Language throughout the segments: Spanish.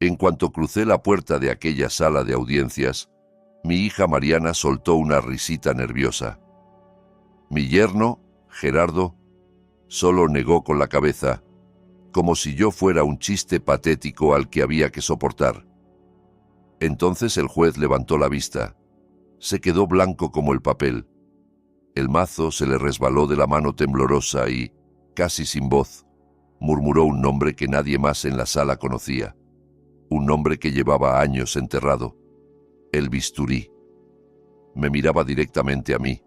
En cuanto crucé la puerta de aquella sala de audiencias, mi hija Mariana soltó una risita nerviosa. Mi yerno, Gerardo, solo negó con la cabeza, como si yo fuera un chiste patético al que había que soportar. Entonces el juez levantó la vista. Se quedó blanco como el papel. El mazo se le resbaló de la mano temblorosa y, casi sin voz, murmuró un nombre que nadie más en la sala conocía. Un nombre que llevaba años enterrado. El bisturí. Me miraba directamente a mí.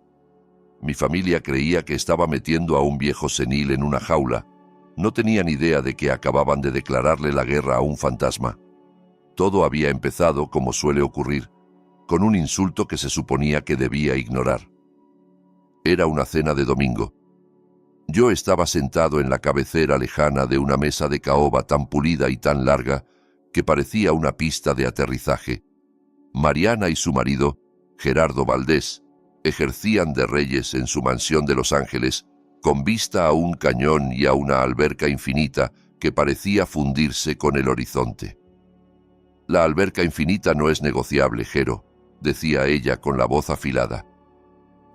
Mi familia creía que estaba metiendo a un viejo senil en una jaula. No tenían idea de que acababan de declararle la guerra a un fantasma. Todo había empezado, como suele ocurrir, con un insulto que se suponía que debía ignorar. Era una cena de domingo. Yo estaba sentado en la cabecera lejana de una mesa de caoba tan pulida y tan larga que parecía una pista de aterrizaje. Mariana y su marido, Gerardo Valdés, ejercían de reyes en su mansión de Los Ángeles, con vista a un cañón y a una alberca infinita que parecía fundirse con el horizonte. «La alberca infinita no es negociable, Jero», decía ella con la voz afilada.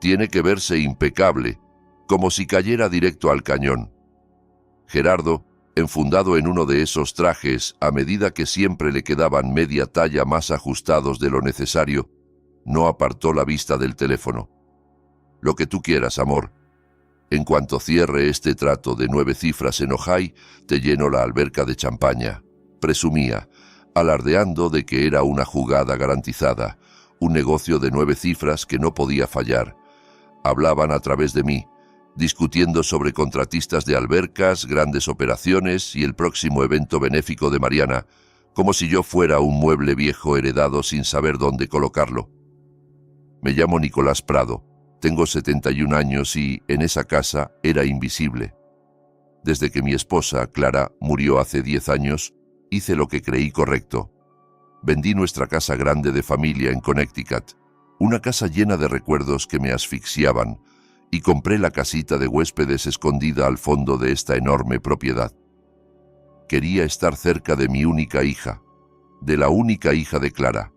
«Tiene que verse impecable, como si cayera directo al cañón». Gerardo, enfundado en uno de esos trajes a medida que siempre le quedaban media talla más ajustados de lo necesario, no apartó la vista del teléfono. «Lo que tú quieras, amor. En cuanto cierre este trato de 9 cifras en Ojai, te lleno la alberca de champaña», presumía, alardeando de que era una jugada garantizada, un negocio de 9 cifras que no podía fallar. Hablaban a través de mí, discutiendo sobre contratistas de albercas, grandes operaciones y el próximo evento benéfico de Mariana, como si yo fuera un mueble viejo heredado sin saber dónde colocarlo. Me llamo Nicolás Prado, tengo 71 años y, en esa casa, era invisible. Desde que mi esposa, Clara, murió hace 10 años, hice lo que creí correcto. Vendí nuestra casa grande de familia en Connecticut, una casa llena de recuerdos que me asfixiaban, y compré la casita de huéspedes escondida al fondo de esta enorme propiedad. Quería estar cerca de mi única hija, de la única hija de Clara.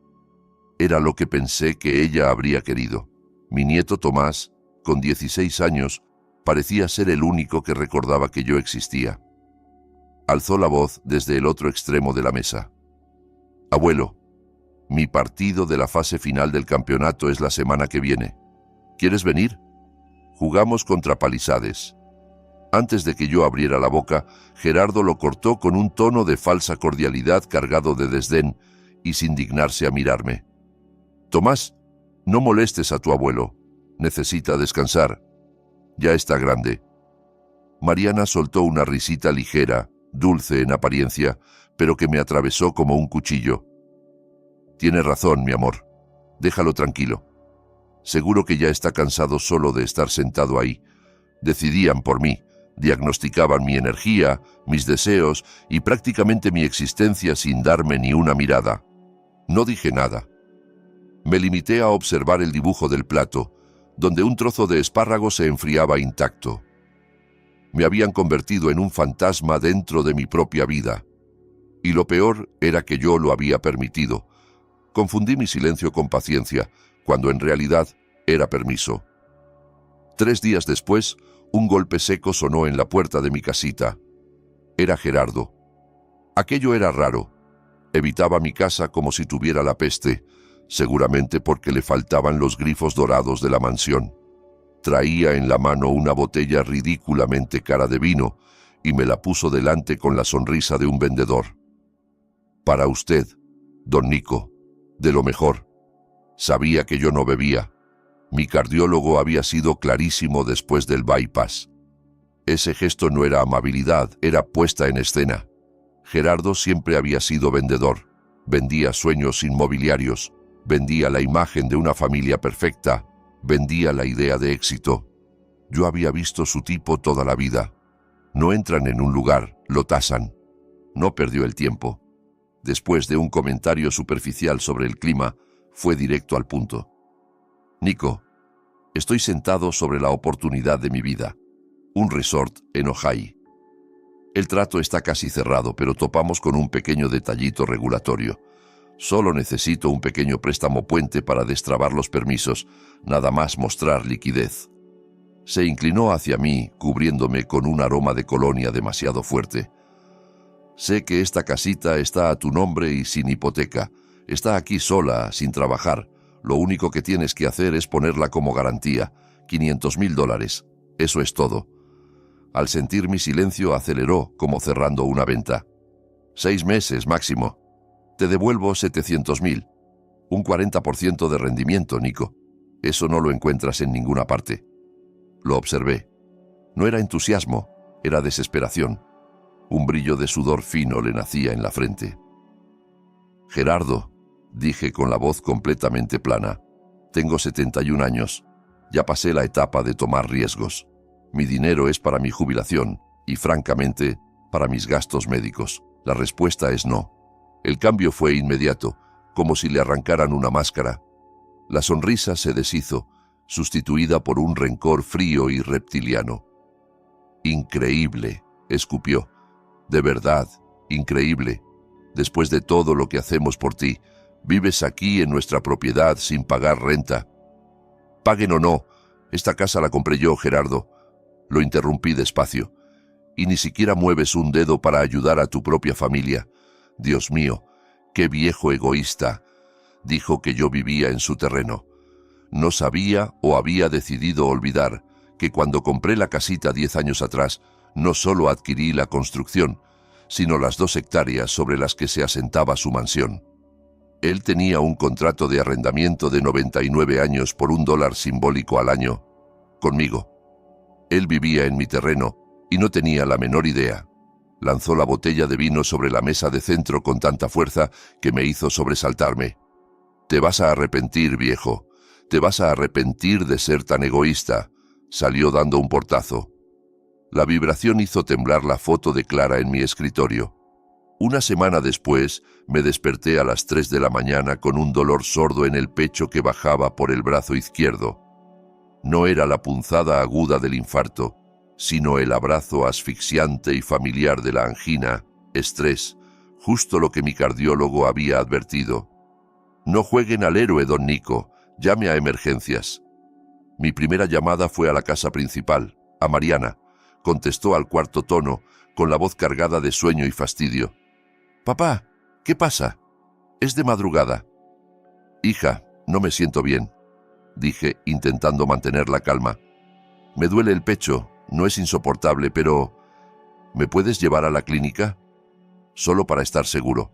Era lo que pensé que ella habría querido. Mi nieto Tomás, con 16 años, parecía ser el único que recordaba que yo existía. Alzó la voz desde el otro extremo de la mesa. «Abuelo, mi partido de la fase final del campeonato es la semana que viene. ¿Quieres venir? Jugamos contra Palisades». Antes de que yo abriera la boca, Gerardo lo cortó con un tono de falsa cordialidad cargado de desdén y sin dignarse a mirarme. «Tomás, no molestes a tu abuelo. Necesita descansar. Ya está grande». Mariana soltó una risita ligera, dulce en apariencia, pero que me atravesó como un cuchillo. «Tienes razón, mi amor. Déjalo tranquilo. Seguro que ya está cansado solo de estar sentado ahí. Decidían por mí, diagnosticaban mi energía, mis deseos y prácticamente mi existencia sin darme ni una mirada. No dije nada. Me limité a observar el dibujo del plato, donde un trozo de espárrago se enfriaba intacto. Me habían convertido en un fantasma dentro de mi propia vida. Y lo peor era que yo lo había permitido. Confundí mi silencio con paciencia, cuando en realidad era permiso. 3 días después, un golpe seco sonó en la puerta de mi casita. Era Gerardo. Aquello era raro. Evitaba mi casa como si tuviera la peste, seguramente porque le faltaban los grifos dorados de la mansión. Traía en la mano una botella ridículamente cara de vino y me la puso delante con la sonrisa de un vendedor. «Para usted, don Nico, de lo mejor». Sabía que yo no bebía. Mi cardiólogo había sido clarísimo después del bypass. Ese gesto no era amabilidad, era puesta en escena. Gerardo siempre había sido vendedor. Vendía sueños inmobiliarios, vendía la imagen de una familia perfecta, vendía la idea de éxito. Yo había visto su tipo toda la vida. No entran en un lugar, lo tasan. No perdió el tiempo. Después de un comentario superficial sobre el clima, fue directo al punto. «Nico, estoy sentado sobre la oportunidad de mi vida. Un resort en Ojai. El trato está casi cerrado, pero topamos con un pequeño detallito regulatorio. Solo necesito un pequeño préstamo puente para destrabar los permisos, nada más mostrar liquidez. Se inclinó hacia mí, cubriéndome con un aroma de colonia demasiado fuerte. Sé que esta casita está a tu nombre y sin hipoteca. Está aquí sola, sin trabajar. Lo único que tienes que hacer es ponerla como garantía. $500,000. Eso es todo. Al sentir mi silencio, aceleró, como cerrando una venta. 6 meses máximo. Te devuelvo 700,000. Un 40% de rendimiento, Nico. Eso no lo encuentras en ninguna parte. Lo observé. No era entusiasmo, era desesperación. Un brillo de sudor fino le nacía en la frente. Gerardo, dije con la voz completamente plana, tengo 71 años. Ya pasé la etapa de tomar riesgos. Mi dinero es para mi jubilación y, francamente, para mis gastos médicos. La respuesta es no. El cambio fue inmediato, como si le arrancaran una máscara. La sonrisa se deshizo, sustituida por un rencor frío y reptiliano. Increíble, escupió. De verdad, increíble. Después de todo lo que hacemos por ti, vives aquí en nuestra propiedad sin pagar renta. Paguen o no, esta casa la compré yo, Gerardo. Lo interrumpí despacio. Y ni siquiera mueves un dedo para ayudar a tu propia familia. Dios mío, qué viejo egoísta. Dijo que yo vivía en su terreno. No sabía o había decidido olvidar que cuando compré la casita 10 años atrás, no solo adquirí la construcción, sino las 2 hectáreas sobre las que se asentaba su mansión. Él tenía un contrato de arrendamiento de 99 años por $1 simbólico al año, conmigo. Él vivía en mi terreno y no tenía la menor idea. Lanzó la botella de vino sobre la mesa de centro con tanta fuerza que me hizo sobresaltarme. Te vas a arrepentir, viejo. Te vas a arrepentir de ser tan egoísta. Salió dando un portazo. La vibración hizo temblar la foto de Clara en mi escritorio. Una semana después, me desperté a las 3 de la mañana con un dolor sordo en el pecho que bajaba por el brazo izquierdo. No era la punzada aguda del infarto, sino el abrazo asfixiante y familiar de la angina, estrés, justo lo que mi cardiólogo había advertido. No jueguen al héroe, don Nico, llame a emergencias. Mi primera llamada fue a la casa principal, a Mariana. Contestó al cuarto tono, con la voz cargada de sueño y fastidio. «Papá, ¿qué pasa? Es de madrugada». «Hija, no me siento bien», dije, intentando mantener la calma. «Me duele el pecho, no es insoportable, pero... ¿me puedes llevar a la clínica? Solo para estar seguro».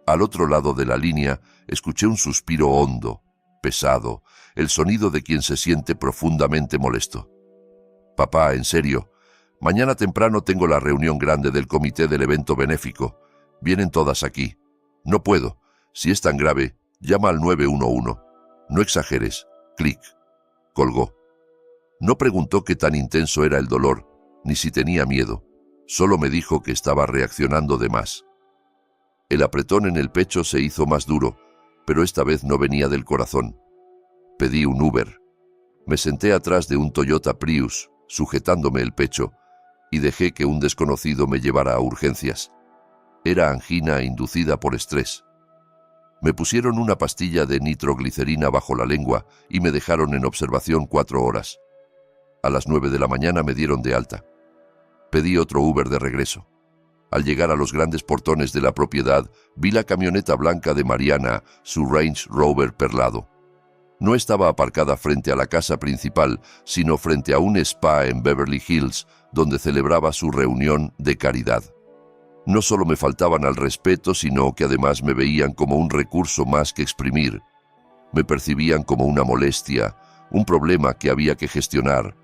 Al otro lado de la línea, escuché un suspiro hondo, pesado, el sonido de quien se siente profundamente molesto. «Papá, en serio, mañana temprano tengo la reunión grande del comité del evento benéfico. Vienen todas aquí. No puedo. Si es tan grave, llama al 911. No exageres. Clic». Colgó. No preguntó qué tan intenso era el dolor, ni si tenía miedo. Solo me dijo que estaba reaccionando de más. El apretón en el pecho se hizo más duro, pero esta vez no venía del corazón. Pedí un Uber. Me senté atrás de un Toyota Prius, sujetándome el pecho, y dejé que un desconocido me llevara a urgencias. Era angina inducida por estrés. Me pusieron una pastilla de nitroglicerina bajo la lengua y me dejaron en observación 4 horas. A las 9 de la mañana me dieron de alta. Pedí otro Uber de regreso. Al llegar a los grandes portones de la propiedad, vi la camioneta blanca de Mariana, su Range Rover perlado. No estaba aparcada frente a la casa principal, sino frente a un spa en Beverly Hills, donde celebraba su reunión de caridad. No solo me faltaban al respeto, sino que además me veían como un recurso más que exprimir. Me percibían como una molestia, un problema que había que gestionar,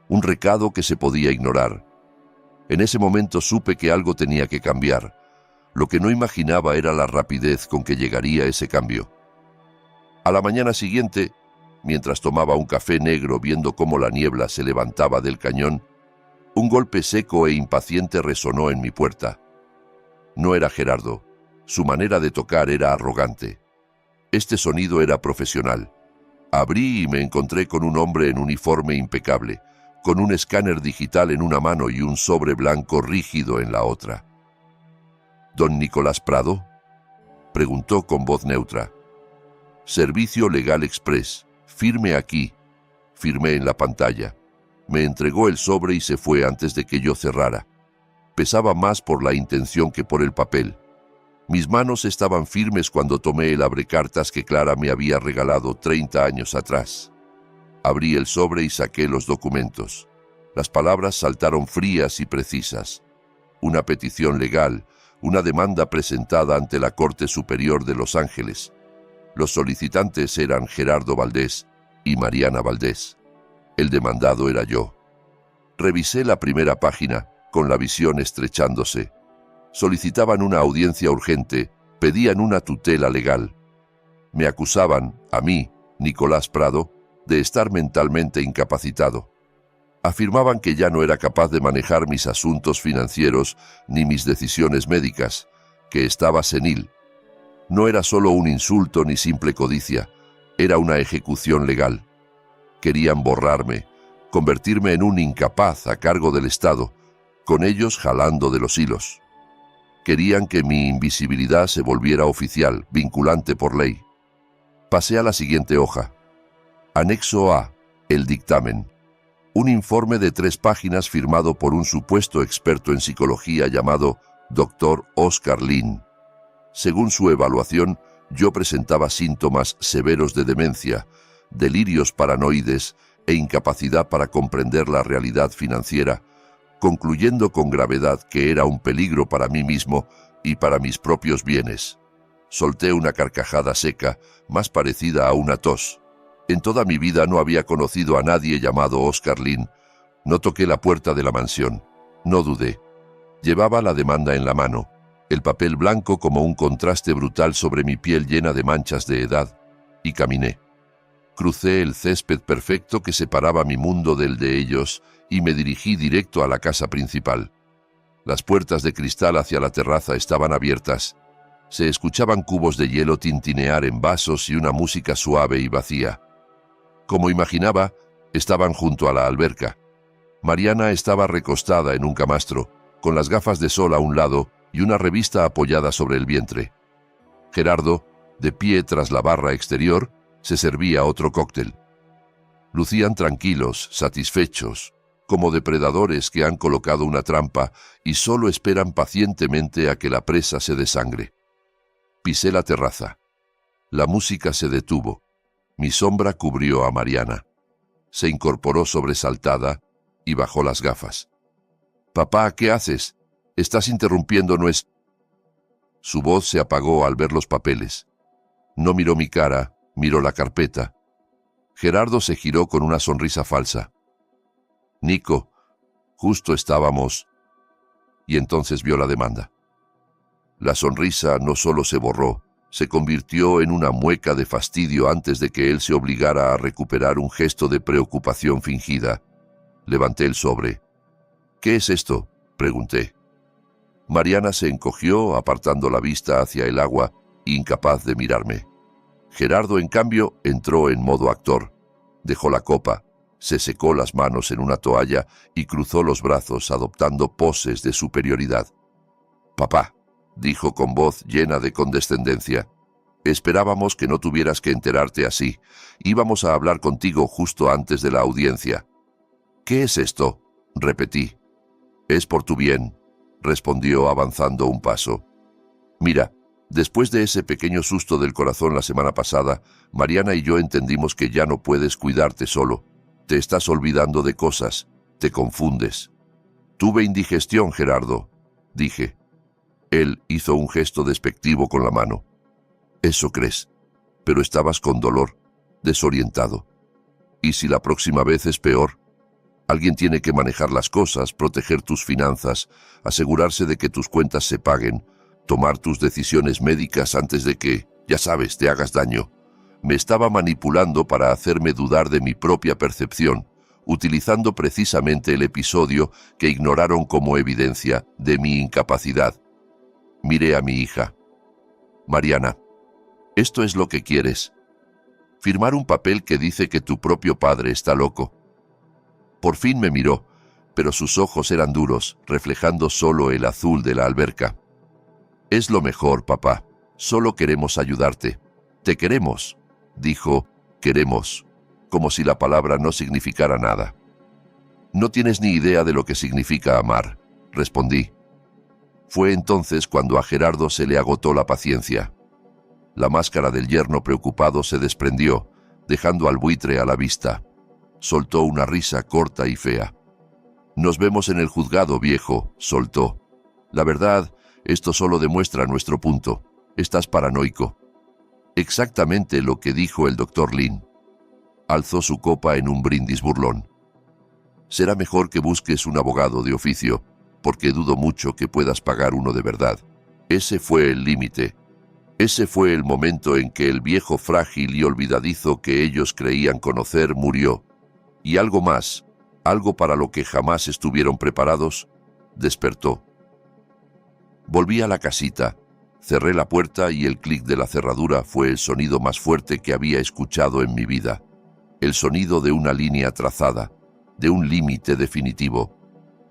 un recado que se podía ignorar. En ese momento supe que algo tenía que cambiar. Lo que no imaginaba era la rapidez con que llegaría ese cambio. A la mañana siguiente, mientras tomaba un café negro viendo cómo la niebla se levantaba del cañón, un golpe seco e impaciente resonó en mi puerta. No era Gerardo. Su manera de tocar era arrogante. Este sonido era profesional. Abrí y me encontré con un hombre en uniforme impecable, con un escáner digital en una mano y un sobre blanco rígido en la otra. ¿Don Nicolás Prado?, preguntó con voz neutra. Servicio Legal Express. Firme aquí. Firmé en la pantalla. Me entregó el sobre y se fue antes de que yo cerrara. Pesaba más por la intención que por el papel. Mis manos estaban firmes cuando tomé el abrecartas que Clara me había regalado 30 años atrás. Abrí el sobre y saqué los documentos. Las palabras saltaron frías y precisas. Una petición legal, una demanda presentada ante la Corte Superior de Los Ángeles. Los solicitantes eran Gerardo Valdés y Mariana Valdés. El demandado era yo. Revisé la primera página, con la visión estrechándose. Solicitaban una audiencia urgente, pedían una tutela legal. Me acusaban, a mí, Nicolás Prado, de estar mentalmente incapacitado. Afirmaban que ya no era capaz de manejar mis asuntos financieros ni mis decisiones médicas, que estaba senil. No era solo un insulto ni simple codicia, era una ejecución legal. Querían borrarme, convertirme en un incapaz a cargo del Estado, con ellos jalando de los hilos. Querían que mi invisibilidad se volviera oficial, vinculante por ley. Pasé a la siguiente hoja. Anexo A, el dictamen. Un informe de 3 páginas firmado por un supuesto experto en psicología llamado Dr. Oscar Lin. Según su evaluación, yo presentaba síntomas severos de demencia, delirios paranoides e incapacidad para comprender la realidad financiera, concluyendo con gravedad que era un peligro para mí mismo y para mis propios bienes. Solté una carcajada seca, más parecida a una tos. En toda mi vida no había conocido a nadie llamado Oscar Lin. No toqué la puerta de la mansión. No dudé. Llevaba la demanda en la mano, el papel blanco como un contraste brutal sobre mi piel llena de manchas de edad, y caminé. Crucé el césped perfecto que separaba mi mundo del de ellos y me dirigí directo a la casa principal. Las puertas de cristal hacia la terraza estaban abiertas. Se escuchaban cubos de hielo tintinear en vasos y una música suave y vacía. Como imaginaba, estaban junto a la alberca. Mariana estaba recostada en un camastro, con las gafas de sol a un lado y una revista apoyada sobre el vientre. Gerardo, de pie tras la barra exterior, se servía otro cóctel. Lucían tranquilos, satisfechos, como depredadores que han colocado una trampa y solo esperan pacientemente a que la presa se desangre. Pisé la terraza. La música se detuvo. Mi sombra cubrió a Mariana. Se incorporó sobresaltada y bajó las gafas. «Papá, ¿qué haces? Estás interrumpiendo nuestro...» Su voz se apagó al ver los papeles. No miró mi cara, miró la carpeta. Gerardo se giró con una sonrisa falsa. «Nico, justo estábamos...» Y entonces vio la demanda. La sonrisa no solo se borró, se convirtió en una mueca de fastidio antes de que él se obligara a recuperar un gesto de preocupación fingida. Levanté el sobre. «¿Qué es esto?», pregunté. Mariana se encogió, apartando la vista hacia el agua, incapaz de mirarme. Gerardo, en cambio, entró en modo actor. Dejó la copa, se secó las manos en una toalla y cruzó los brazos adoptando poses de superioridad. «Papá», dijo con voz llena de condescendencia, «esperábamos que no tuvieras que enterarte así. Íbamos a hablar contigo justo antes de la audiencia». «¿Qué es esto?», repetí. «Es por tu bien», respondió avanzando un paso. «Mira, después de ese pequeño susto del corazón la semana pasada, Mariana y yo entendimos que ya no puedes cuidarte solo. Te estás olvidando de cosas, te confundes». «Tuve indigestión, Gerardo», dije. Él hizo un gesto despectivo con la mano. «Eso crees, pero estabas con dolor, desorientado. ¿Y si la próxima vez es peor? Alguien tiene que manejar las cosas, proteger tus finanzas, asegurarse de que tus cuentas se paguen, tomar tus decisiones médicas antes de que, ya sabes, te hagas daño. Me estaba manipulando para hacerme dudar de mi propia percepción, utilizando precisamente el episodio que ignoraron como evidencia de mi incapacidad». Miré a mi hija. «Mariana, esto es lo que quieres. Firmar un papel que dice que tu propio padre está loco». Por fin me miró, pero sus ojos eran duros, reflejando solo el azul de la alberca. «Es lo mejor, papá. Solo queremos ayudarte. Te queremos», dijo, «queremos», como si la palabra no significara nada. «No tienes ni idea de lo que significa amar», respondí. Fue entonces cuando a Gerardo se le agotó la paciencia. La máscara del yerno preocupado se desprendió, dejando al buitre a la vista. Soltó una risa corta y fea. «Nos vemos en el juzgado, viejo», soltó. «La verdad, esto solo demuestra nuestro punto. Estás paranoico». Exactamente lo que dijo el doctor Lin. Alzó su copa en un brindis burlón. «Será mejor que busques un abogado de oficio, porque dudo mucho que puedas pagar uno de verdad». Ese fue el límite. Ese fue el momento en que el viejo frágil y olvidadizo que ellos creían conocer murió. Y algo más, algo para lo que jamás estuvieron preparados, despertó. Volví a la casita, cerré la puerta y el clic de la cerradura fue el sonido más fuerte que había escuchado en mi vida. El sonido de una línea trazada, de un límite definitivo.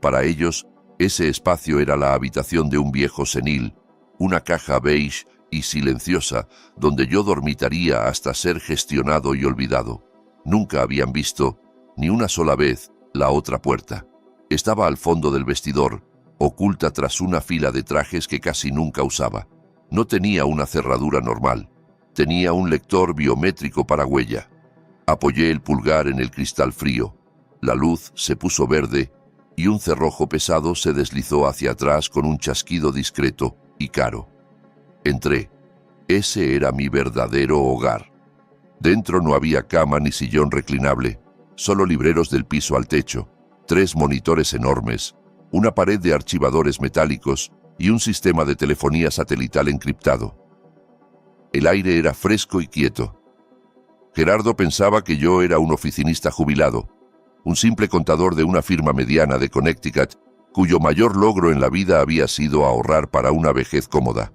Para ellos, ese espacio era la habitación de un viejo senil, una caja beige y silenciosa, donde yo dormitaría hasta ser gestionado y olvidado. Nunca habían visto, ni una sola vez, la otra puerta. Estaba al fondo del vestidor, oculta tras una fila de trajes que casi nunca usaba. No tenía una cerradura normal. Tenía un lector biométrico para huella. Apoyé el pulgar en el cristal frío. La luz se puso verde y un cerrojo pesado se deslizó hacia atrás con un chasquido discreto y caro. Entré. Ese era mi verdadero hogar. Dentro no había cama ni sillón reclinable, solo libreros del piso al techo, 3 monitores enormes, una pared de archivadores metálicos y un sistema de telefonía satelital encriptado. El aire era fresco y quieto. Gerardo pensaba que yo era un oficinista jubilado, un simple contador de una firma mediana de Connecticut, cuyo mayor logro en la vida había sido ahorrar para una vejez cómoda.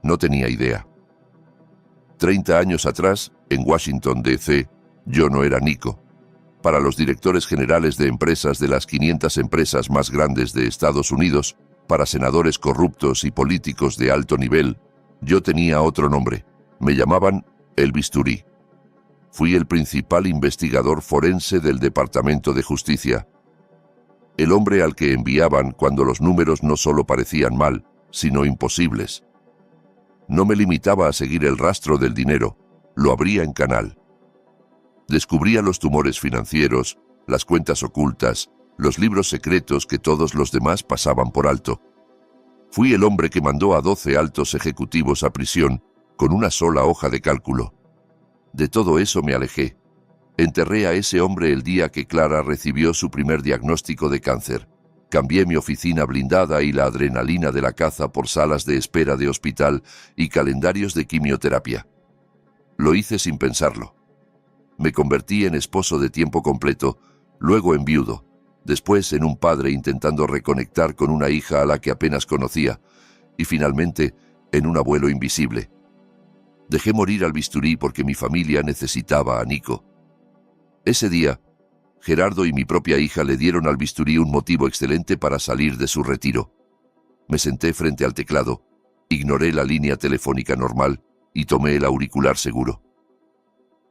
No tenía idea. 30 años atrás, en Washington, D.C., yo no era Nico. Para los directores generales de empresas de las 500 empresas más grandes de Estados Unidos, para senadores corruptos y políticos de alto nivel, yo tenía otro nombre. Me llamaban el bisturí. Fui el principal investigador forense del Departamento de Justicia. El hombre al que enviaban cuando los números no solo parecían mal, sino imposibles. No me limitaba a seguir el rastro del dinero, lo abría en canal. Descubría los tumores financieros, las cuentas ocultas, los libros secretos que todos los demás pasaban por alto. Fui el hombre que mandó a 12 altos ejecutivos a prisión con una sola hoja de cálculo. De todo eso me alejé. Enterré a ese hombre el día que Clara recibió su primer diagnóstico de cáncer. Cambié mi oficina blindada y la adrenalina de la caza por salas de espera de hospital y calendarios de quimioterapia. Lo hice sin pensarlo. Me convertí en esposo de tiempo completo, luego en viudo, después en un padre intentando reconectar con una hija a la que apenas conocía, y finalmente en un abuelo invisible. Dejé morir al bisturí porque mi familia necesitaba a Nico. Ese día, Gerardo y mi propia hija le dieron al bisturí un motivo excelente para salir de su retiro. Me senté frente al teclado, ignoré la línea telefónica normal y tomé el auricular seguro.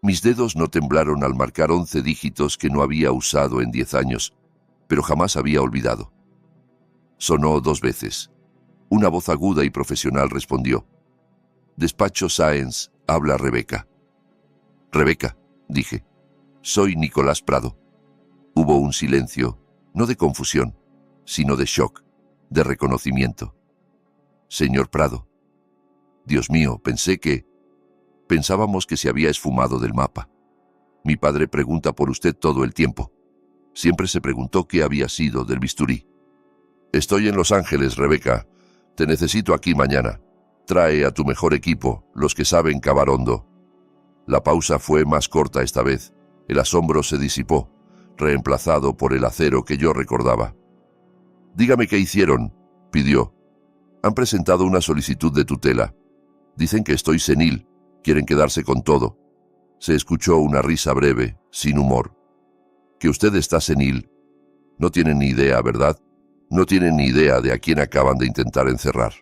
Mis dedos no temblaron al marcar 11 dígitos que no había usado en 10 años, pero jamás había olvidado. Sonó 2 veces. Una voz aguda y profesional respondió. «Despacho Sáenz, habla Rebeca». «Rebeca», dije. «Soy Nicolás Prado». Hubo un silencio, no de confusión, sino de shock, de reconocimiento. «Señor Prado». «Dios mío, pensábamos que se había esfumado del mapa. Mi padre pregunta por usted todo el tiempo. Siempre se preguntó qué había sido del bisturí». «Estoy en Los Ángeles, Rebeca. Te necesito aquí mañana. Trae a tu mejor equipo, los que saben cavar hondo». La pausa fue más corta esta vez. El asombro se disipó, reemplazado por el acero que yo recordaba. «Dígame qué hicieron», pidió. «Han presentado una solicitud de tutela. Dicen que estoy senil. Quieren quedarse con todo». Se escuchó una risa breve, sin humor. Que usted está senil. No tienen ni idea, ¿verdad? No tienen ni idea de a quién acaban de intentar encerrar.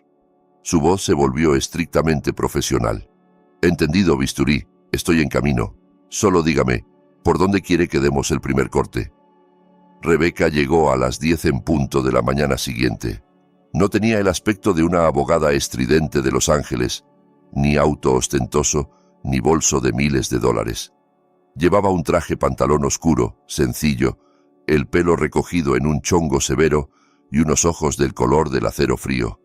Su voz se volvió estrictamente profesional. Entendido, bisturí. Estoy en camino. Solo dígame, ¿por dónde quiere que demos el primer corte? Rebeca llegó a las 10 en punto de la mañana siguiente. No tenía el aspecto de una abogada estridente de Los Ángeles, ni auto ostentoso, ni bolso de miles de dólares. Llevaba un traje pantalón oscuro, sencillo, el pelo recogido en un chongo severo y unos ojos del color del acero frío.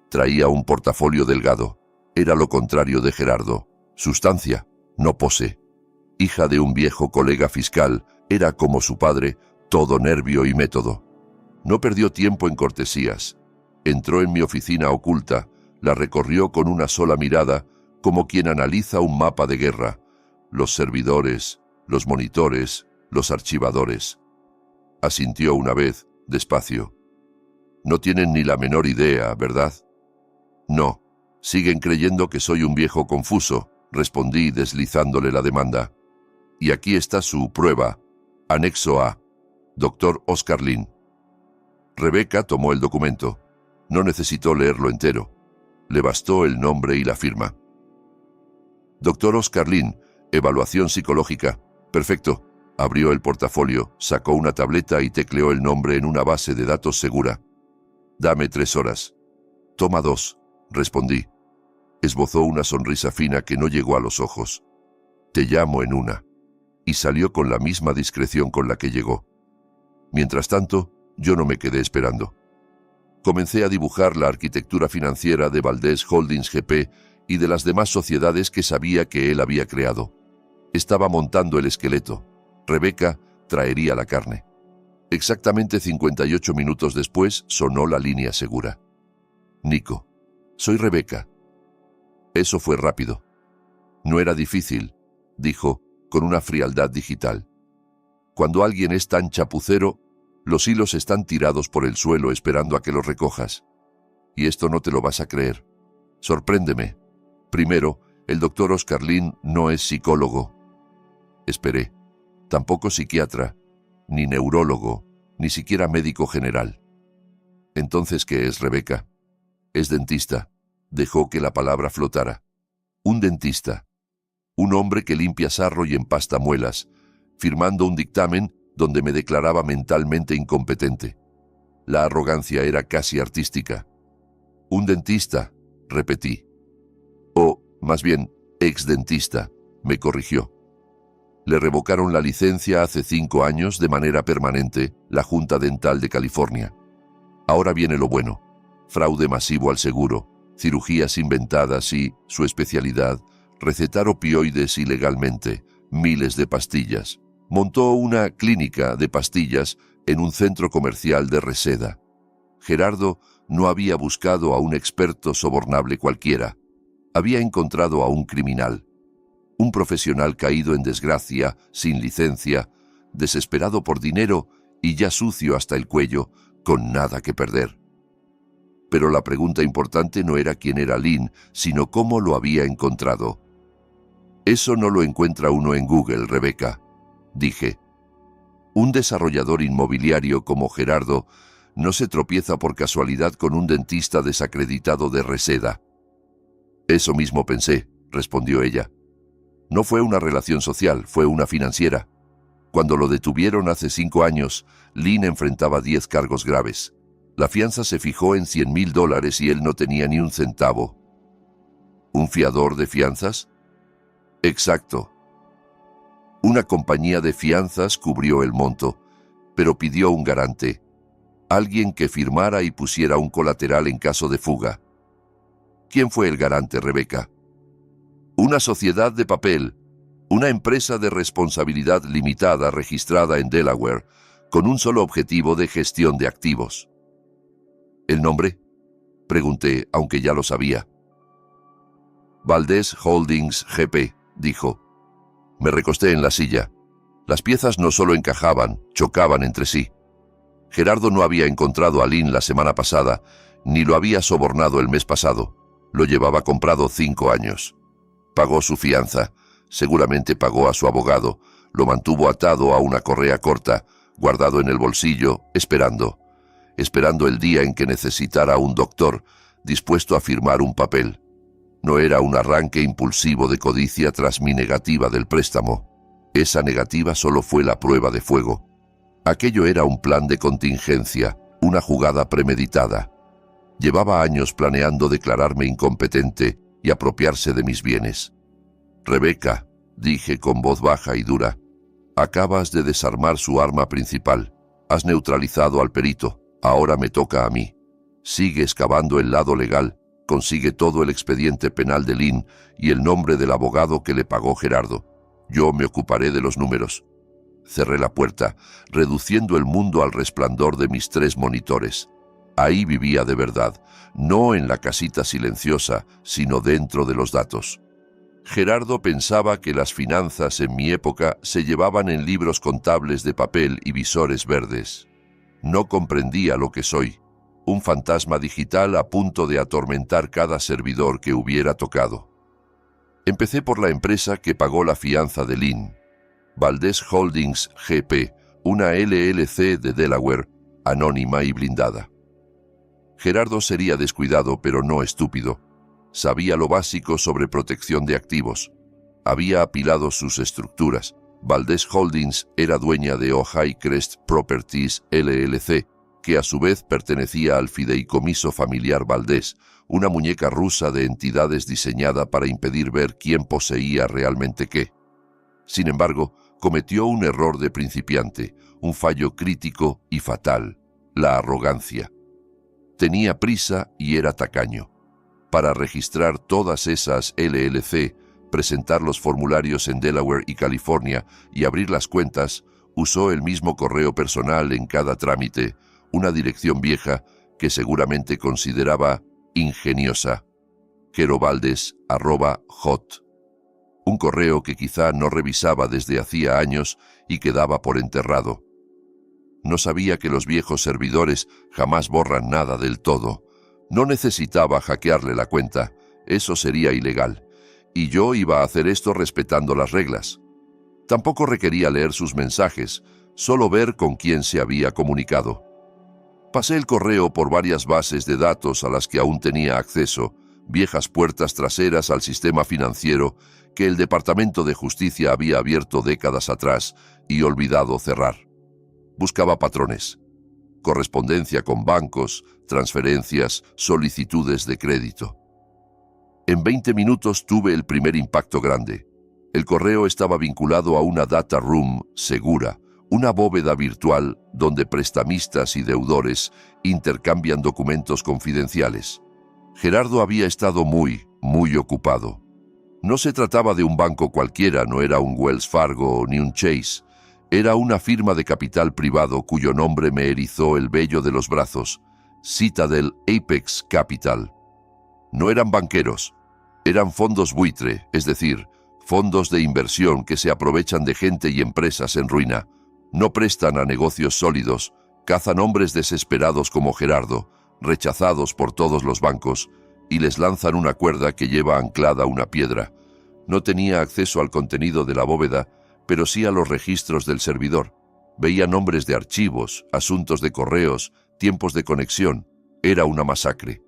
Traía un portafolio delgado. Era lo contrario de Gerardo. Sustancia, no pose. Hija de un viejo colega fiscal, era como su padre, todo nervio y método. No perdió tiempo en cortesías. Entró en mi oficina oculta, la recorrió con una sola mirada, como quien analiza un mapa de guerra. Los servidores, los monitores, los archivadores. Asintió una vez, despacio. No tienen ni la menor idea, ¿verdad? No, siguen creyendo que soy un viejo confuso, respondí deslizándole la demanda. Y aquí está su prueba. Anexo A. Dr. Oscar Lin. Rebeca tomó el documento. No necesitó leerlo entero. Le bastó el nombre y la firma. Dr. Oscar Lin, evaluación psicológica. Perfecto. Abrió el portafolio, sacó una tableta y tecleó el nombre en una base de datos segura. Dame 3 horas. Toma 2, respondí. Esbozó una sonrisa fina que no llegó a los ojos. Te llamo en una. Y salió con la misma discreción con la que llegó. Mientras tanto, yo no me quedé esperando. Comencé a dibujar la arquitectura financiera de Valdés Holdings GP y de las demás sociedades que sabía que él había creado. Estaba montando el esqueleto. Rebeca traería la carne. Exactamente 58 minutos después sonó la línea segura. Nico, soy Rebeca. Eso fue rápido. No era difícil, dijo, con una frialdad digital. Cuando alguien es tan chapucero, los hilos están tirados por el suelo esperando a que los recojas. Y esto no te lo vas a creer. Sorpréndeme. Primero, el doctor Oscar Lin no es psicólogo. Esperé. Tampoco psiquiatra, ni neurólogo, ni siquiera médico general. Entonces, ¿qué es Rebeca? Es dentista. Dejó que la palabra flotara. Un dentista. Un hombre que limpia sarro y empasta muelas, firmando un dictamen donde me declaraba mentalmente incompetente. La arrogancia era casi artística. Un dentista, repetí. O, más bien, ex-dentista, me corrigió. Le revocaron la licencia hace 5 años de manera permanente la Junta Dental de California. Ahora viene lo bueno. Fraude masivo al seguro, cirugías inventadas y, su especialidad, recetar opioides ilegalmente, miles de pastillas. Montó una clínica de pastillas en un centro comercial de Reseda. Gerardo no había buscado a un experto sobornable cualquiera. Había encontrado a un criminal. Un profesional caído en desgracia, sin licencia, desesperado por dinero y ya sucio hasta el cuello, con nada que perder. Pero la pregunta importante no era quién era Lin, sino cómo lo había encontrado. Eso no lo encuentra uno en Google, Rebeca, dije. Un desarrollador inmobiliario como Gerardo no se tropieza por casualidad con un dentista desacreditado de Reseda. Eso mismo pensé, respondió ella. No fue una relación social, fue una financiera. Cuando lo detuvieron hace 5 años, Lin enfrentaba 10 cargos graves. La fianza se fijó en $100,000 y él no tenía ni un centavo. ¿Un fiador de fianzas? Exacto. Una compañía de fianzas cubrió el monto, pero pidió un garante, alguien que firmara y pusiera un colateral en caso de fuga. ¿Quién fue el garante, Rebeca? Una sociedad de papel, una empresa de responsabilidad limitada registrada en Delaware, con un solo objetivo de gestión de activos. ¿El nombre? Pregunté, aunque ya lo sabía. Valdés Holdings GP, dijo. Me recosté en la silla. Las piezas no solo encajaban, chocaban entre sí. Gerardo no había encontrado a Lin la semana pasada, ni lo había sobornado el mes pasado. Lo llevaba comprado 5 años. Pagó su fianza, seguramente pagó a su abogado, Lo mantuvo atado a una correa corta, guardado en el bolsillo, esperando el día en que necesitara un doctor, dispuesto a firmar un papel. No era un arranque impulsivo de codicia tras mi negativa del préstamo. Esa negativa solo fue la prueba de fuego. Aquello era un plan de contingencia, una jugada premeditada. Llevaba años planeando declararme incompetente y apropiarse de mis bienes. «Rebeca», dije con voz baja y dura, «acabas de desarmar su arma principal. Has neutralizado al perito. Ahora me toca a mí. Sigue excavando el lado legal. Consigue todo el expediente penal de Lynn y el nombre del abogado que le pagó Gerardo. Yo me ocuparé de los números». Cerré la puerta, reduciendo el mundo al resplandor de mis 3 monitores. Ahí vivía de verdad, no en la casita silenciosa, sino dentro de los datos. Gerardo pensaba que las finanzas en mi época se llevaban en libros contables de papel y visores verdes. No comprendía lo que soy, un fantasma digital a punto de atormentar cada servidor que hubiera tocado. Empecé por la empresa que pagó la fianza de Lynn, Valdez Holdings GP, una LLC de Delaware, anónima y blindada. Gerardo sería descuidado, pero no estúpido. Sabía lo básico sobre protección de activos. Había apilado sus estructuras. Valdez Holdings era dueña de Ojai Crest Properties LLC, que a su vez pertenecía al fideicomiso familiar Valdez, una muñeca rusa de entidades diseñada para impedir ver quién poseía realmente qué. Sin embargo, cometió un error de principiante, un fallo crítico y fatal: la arrogancia. Tenía prisa y era tacaño. Para registrar todas esas LLC, presentar los formularios en Delaware y California y abrir las cuentas, usó el mismo correo personal en cada trámite, una dirección vieja que seguramente consideraba ingeniosa: gerovaldes@hot. Un correo que quizá no revisaba desde hacía años y quedaba por enterrado. No sabía que los viejos servidores jamás borran nada del todo. No necesitaba hackearle la cuenta, eso sería ilegal, y yo iba a hacer esto respetando las reglas. Tampoco requería leer sus mensajes, solo ver con quién se había comunicado. Pasé el correo por varias bases de datos a las que aún tenía acceso, viejas puertas traseras al sistema financiero que el Departamento de Justicia había abierto décadas atrás y olvidado cerrar. Buscaba patrones: correspondencia con bancos, transferencias, solicitudes de crédito. En 20 minutos tuve el primer impacto grande. El correo estaba vinculado a una data room segura, una bóveda virtual donde prestamistas y deudores intercambian documentos confidenciales. Gerardo había estado muy ocupado. No se trataba de un banco cualquiera, no era un Wells Fargo ni un Chase. Era una firma de capital privado cuyo nombre me erizó el vello de los brazos: Citadel Apex Capital. No eran banqueros, eran fondos buitre, es decir, fondos de inversión que se aprovechan de gente y empresas en ruina. No prestan a negocios sólidos, cazan hombres desesperados como Gerardo, rechazados por todos los bancos, y les lanzan una cuerda que lleva anclada una piedra. No tenía acceso al contenido de la bóveda, pero sí a los registros del servidor. Veía nombres de archivos, asuntos de correos, tiempos de conexión. Era una masacre.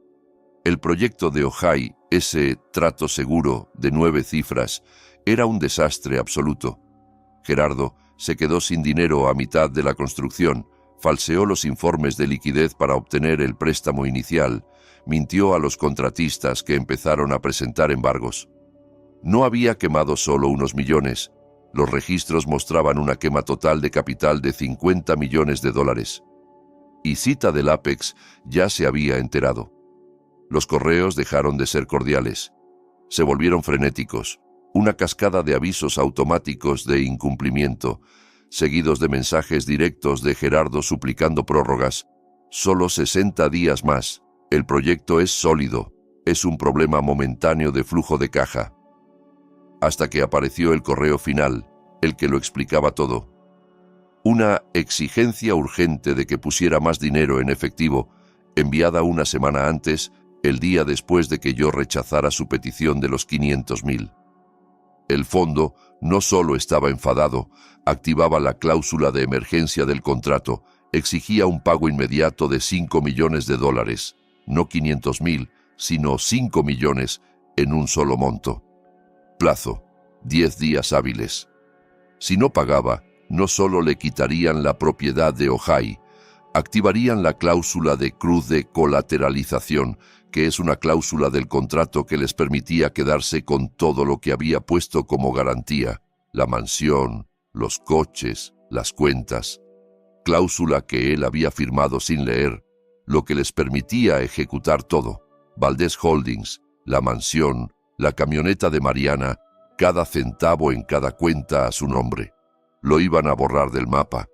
El proyecto de Ojai, ese trato seguro de 9 cifras, era un desastre absoluto. Gerardo se quedó sin dinero a mitad de la construcción, falseó los informes de liquidez para obtener el préstamo inicial, mintió a los contratistas que empezaron a presentar embargos. No había quemado solo unos millones. Los registros mostraban una quema total de capital de $50 millones. Y Citadel Apex ya se había enterado. Los correos dejaron de ser cordiales. Se volvieron frenéticos. Una cascada de avisos automáticos de incumplimiento, seguidos de mensajes directos de Gerardo suplicando prórrogas. Solo 60 días más. El proyecto es sólido. Es un problema momentáneo de flujo de caja. Hasta que apareció el correo final, el que lo explicaba todo. Una exigencia urgente de que pusiera más dinero en efectivo, enviada una semana antes, el día después de que yo rechazara su petición de los 500.000. El fondo no solo estaba enfadado, activaba la cláusula de emergencia del contrato, exigía un pago inmediato de $5 millones, no 500.000, sino 5 millones en un solo monto. Plazo: 10 días hábiles. Si no pagaba, no solo le quitarían la propiedad de Ojai, activarían la cláusula de cruz de colateralización, que es una cláusula del contrato que les permitía quedarse con todo lo que había puesto como garantía: la mansión, los coches, las cuentas. Cláusula que él había firmado sin leer, lo que les permitía ejecutar todo: Valdés Holdings, la mansión, la camioneta de Mariana, cada centavo en cada cuenta a su nombre. Lo iban a borrar del mapa.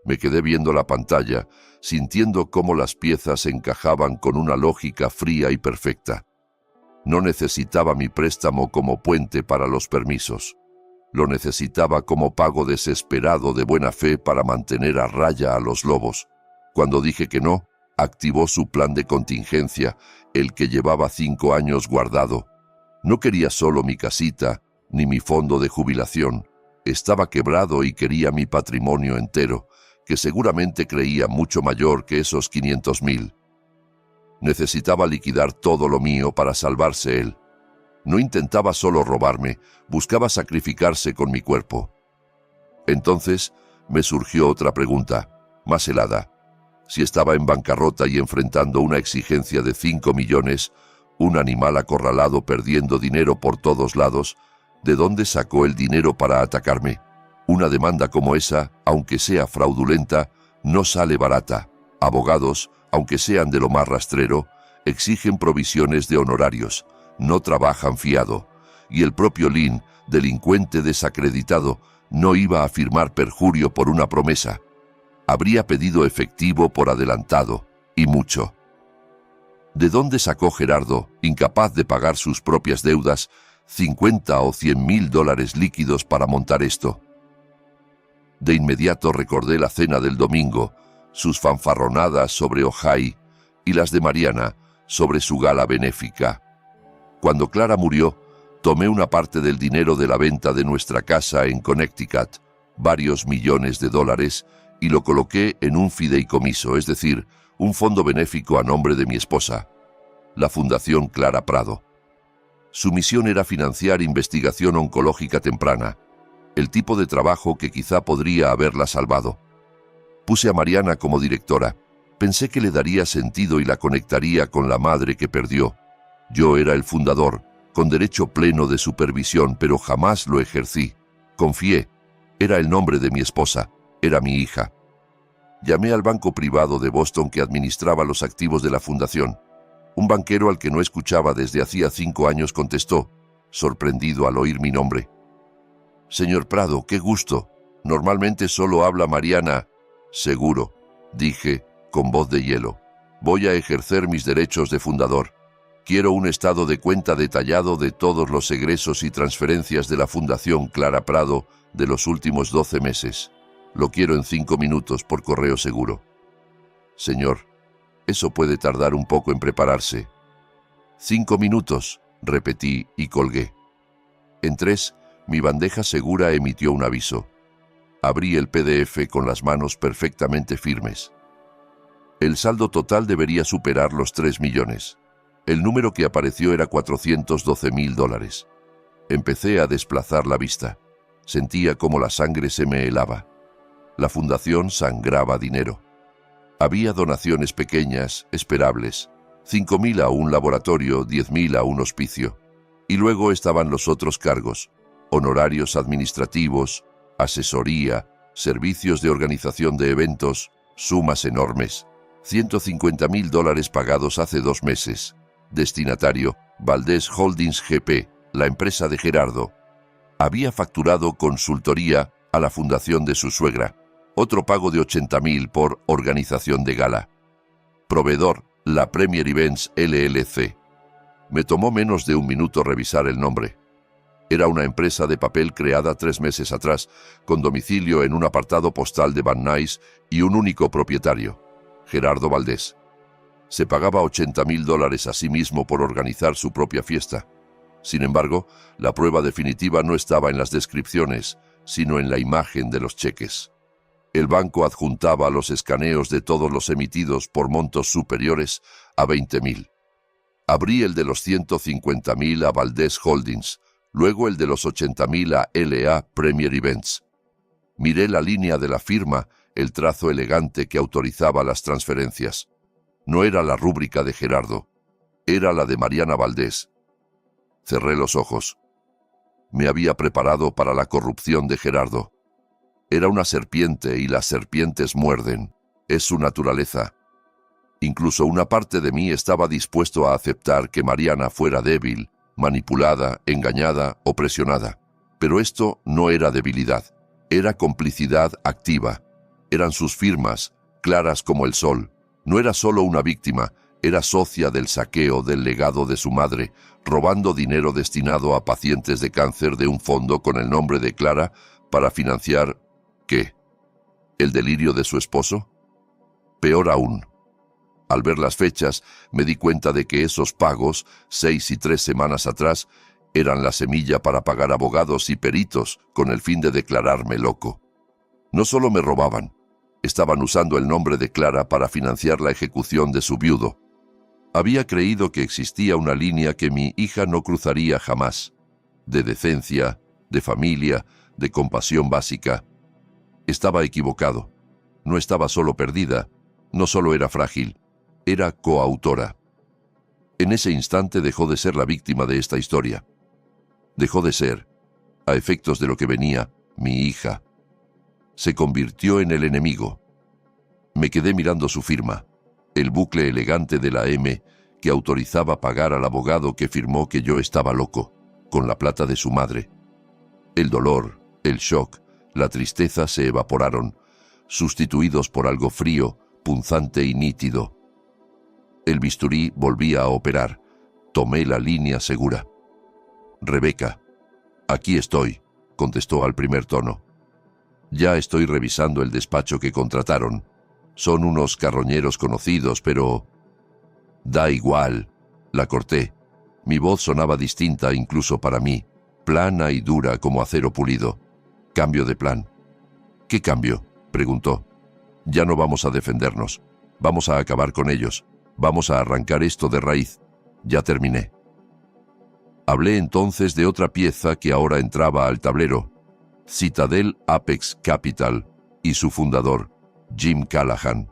Me quedé viendo la pantalla, sintiendo cómo las piezas encajaban con una lógica fría y perfecta. No necesitaba mi préstamo como puente para los permisos. Lo necesitaba como pago desesperado de buena fe para mantener a raya a los lobos. Cuando dije que no, activó su plan de contingencia, el que llevaba 5 años guardado. No quería solo mi casita, ni mi fondo de jubilación. Estaba quebrado y quería mi patrimonio entero, que seguramente creía mucho mayor que esos 500.000. Necesitaba liquidar todo lo mío para salvarse él. No intentaba solo robarme, buscaba sacrificarse con mi cuerpo. Entonces me surgió otra pregunta, más helada. Si estaba en bancarrota y enfrentando una exigencia de 5 millones, un animal acorralado perdiendo dinero por todos lados, ¿de dónde sacó el dinero para atacarme? Una demanda como esa, aunque sea fraudulenta, no sale barata. Abogados, aunque sean de lo más rastrero, exigen provisiones de honorarios, no trabajan fiado. Y el propio Lynn, delincuente desacreditado, no iba a firmar perjurio por una promesa. Habría pedido efectivo por adelantado, y mucho. ¿De dónde sacó Gerardo, incapaz de pagar sus propias deudas, 50 o 100.000 dólares líquidos para montar esto? De inmediato recordé la cena del domingo, sus fanfarronadas sobre Ojai y las de Mariana sobre su gala benéfica. Cuando Clara murió, tomé una parte del dinero de la venta de nuestra casa en Connecticut, varios millones de dólares, y lo coloqué en un fideicomiso, es decir, un fondo benéfico a nombre de mi esposa, la Fundación Clara Prado. Su misión era financiar investigación oncológica temprana, el tipo de trabajo que quizá podría haberla salvado. Puse a Mariana como directora. Pensé que le daría sentido y la conectaría con la madre que perdió. Yo era el fundador, con derecho pleno de supervisión, pero jamás lo ejercí. Confié. Era el nombre de mi esposa. Era mi hija. Llamé al banco privado de Boston que administraba los activos de la fundación. Un banquero al que no escuchaba desde hacía 5 años contestó, sorprendido al oír mi nombre. «Señor Prado, qué gusto. Normalmente solo habla Mariana». «Seguro», dije, con voz de hielo. «Voy a ejercer mis derechos de fundador. Quiero un estado de cuenta detallado de todos los egresos y transferencias de la Fundación Clara Prado de los últimos 12 meses. Lo quiero en 5 minutos por correo seguro». «Señor, eso puede tardar un poco en prepararse». «5 minutos», repetí y colgué. En 3, mi bandeja segura emitió un aviso. Abrí el PDF con las manos perfectamente firmes. El saldo total debería superar los 3 millones. El número que apareció era $412.000. Empecé a desplazar la vista. Sentía como la sangre se me helaba. La fundación sangraba dinero. Había donaciones pequeñas, esperables. 5.000 a un laboratorio, 10.000 a un hospicio. Y luego estaban los otros cargos. Honorarios administrativos, asesoría, servicios de organización de eventos, sumas enormes. $150.000 pagados hace 2 meses. Destinatario, Valdés Holdings GP, la empresa de Gerardo. Había facturado consultoría a la fundación de su suegra. Otro pago de $80.000 por organización de gala. Proveedor, la Premier Events LLC. Me tomó menos de 1 minuto revisar el nombre. Era una empresa de papel creada 3 meses atrás, con domicilio en un apartado postal de Van Nuys y un único propietario, Gerardo Valdés. Se pagaba $80.000 a sí mismo por organizar su propia fiesta. Sin embargo, la prueba definitiva no estaba en las descripciones, sino en la imagen de los cheques. El banco adjuntaba los escaneos de todos los emitidos por montos superiores a 20.000. Abrí el de los 150.000 a Valdez Holdings, luego el de los 80.000 a LA Premier Events. Miré la línea de la firma, el trazo elegante que autorizaba las transferencias. No era la rúbrica de Gerardo, era la de Mariana Valdez. Cerré los ojos. Me había preparado para la corrupción de Gerardo. Era una serpiente y las serpientes muerden. Es su naturaleza. Incluso una parte de mí estaba dispuesto a aceptar que Mariana fuera débil, manipulada, engañada o presionada. Pero esto no era debilidad, era complicidad activa. Eran sus firmas, claras como el sol. No era solo una víctima, era socia del saqueo del legado de su madre, robando dinero destinado a pacientes de cáncer de un fondo con el nombre de Clara para financiar, ¿qué? ¿El delirio de su esposo? Peor aún. Al ver las fechas, me di cuenta de que esos pagos, 6 y 3 semanas atrás, eran la semilla para pagar abogados y peritos con el fin de declararme loco. No solo me robaban, estaban usando el nombre de Clara para financiar la ejecución de su viudo. Había creído que existía una línea que mi hija no cruzaría jamás, de decencia, de familia, de compasión básica. Estaba equivocado. No estaba solo perdida, no solo era frágil, era coautora. En ese instante dejó de ser la víctima de esta historia. Dejó de ser, a efectos de lo que venía, mi hija. Se convirtió en el enemigo. Me quedé mirando su firma, el bucle elegante de la M que autorizaba pagar al abogado que firmó que yo estaba loco, con la plata de su madre. El dolor, el shock, la tristeza se evaporaron, sustituidos por algo frío, punzante y nítido. El bisturí volvía a operar. Tomé la línea segura. «Rebeca, aquí estoy», contestó al primer tono. «Ya estoy revisando el despacho que contrataron. Son unos carroñeros conocidos, pero...» «Da igual», la corté. Mi voz sonaba distinta incluso para mí, plana y dura como acero pulido. «Cambio de plan». «¿Qué cambio?», preguntó. «Ya no vamos a defendernos. Vamos a acabar con ellos. Vamos a arrancar esto de raíz. Ya terminé». Hablé entonces de otra pieza que ahora entraba al tablero. Citadel Apex Capital y su fundador, Jim Callahan.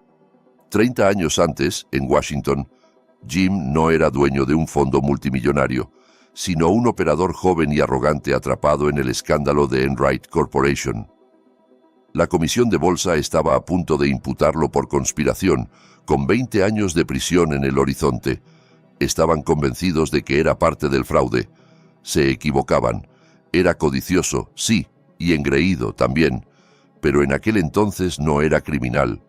30 años antes, en Washington, Jim no era dueño de un fondo multimillonario, sino un operador joven y arrogante atrapado en el escándalo de Enright Corporation. La comisión de bolsa estaba a punto de imputarlo por conspiración, con 20 años de prisión en el horizonte. Estaban convencidos de que era parte del fraude. Se equivocaban. Era codicioso, sí, y engreído también, pero en aquel entonces no era criminal.